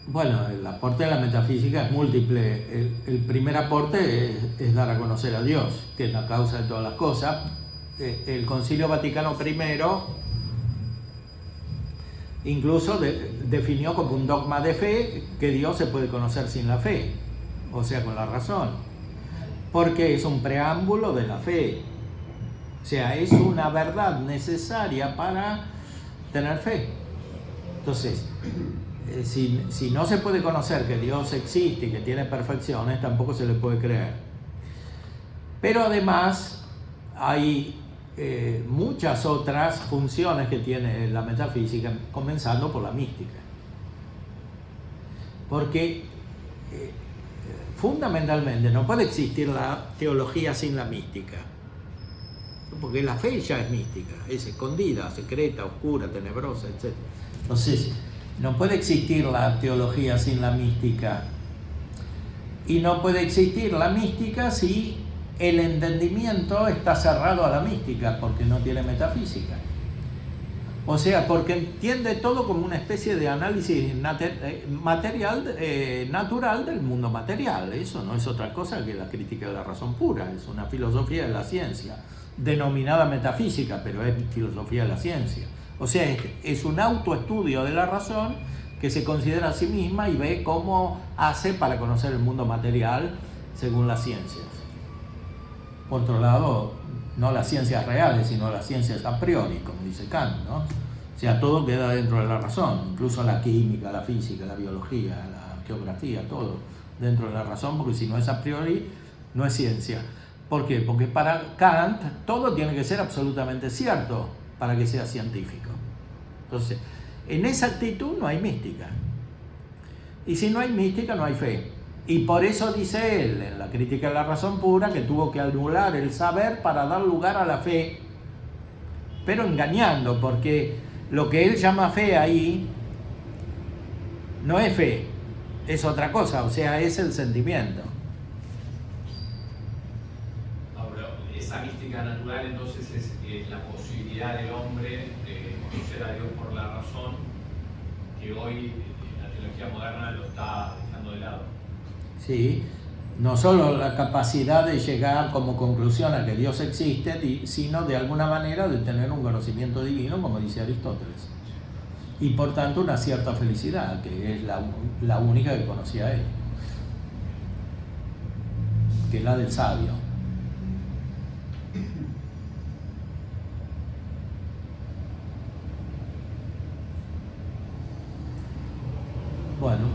Bueno, el aporte de la metafísica es múltiple. El primer aporte es dar a conocer a Dios, que es la causa de todas las cosas. El Concilio Vaticano I incluso definió como un dogma de fe que Dios se puede conocer sin la fe, o sea, con la razón, porque es un preámbulo de la fe, o sea, es una verdad necesaria para tener fe. Entonces, si no se puede conocer que Dios existe y que tiene perfecciones, tampoco se le puede creer. Pero además hay muchas otras funciones que tiene la metafísica, comenzando por la mística. Porque fundamentalmente no puede existir la teología sin la mística. Porque la fe ya es mística, es escondida, secreta, oscura, tenebrosa, etc. Entonces, no puede existir la teología sin la mística. Y no puede existir la mística si el entendimiento está cerrado a la mística porque no tiene metafísica. O sea, porque entiende todo como una especie de análisis natural del mundo material. Eso no es otra cosa que la crítica de la razón pura, es una filosofía de la ciencia, denominada metafísica, pero es filosofía de la ciencia. O sea, es un autoestudio de la razón que se considera a sí misma y ve cómo hace para conocer el mundo material según las ciencias. Por otro lado, no las ciencias reales, sino las ciencias a priori, como dice Kant, ¿no? O sea, todo queda dentro de la razón, incluso la química, la física, la biología, la geografía, todo dentro de la razón, porque si no es a priori, no es ciencia. ¿Por qué? Porque para Kant todo tiene que ser absolutamente cierto para que sea científico. Entonces, en esa actitud no hay mística. Y si no hay mística, no hay fe. Y por eso dice él, en la crítica de la razón pura, que tuvo que anular el saber para dar lugar a la fe. Pero engañando, porque lo que él llama fe ahí no es fe, es otra cosa, o sea, es el sentimiento. Ahora, esa mística natural entonces es la posibilidad del hombre de conocer a Dios por la razón, que hoy la teología moderna lo está dejando de lado. Sí, no solo la capacidad de llegar como conclusión a que Dios existe, sino de alguna manera de tener un conocimiento divino, como dice Aristóteles. Y por tanto una cierta felicidad, que es la única que conocía él, que es la del sabio. Bueno,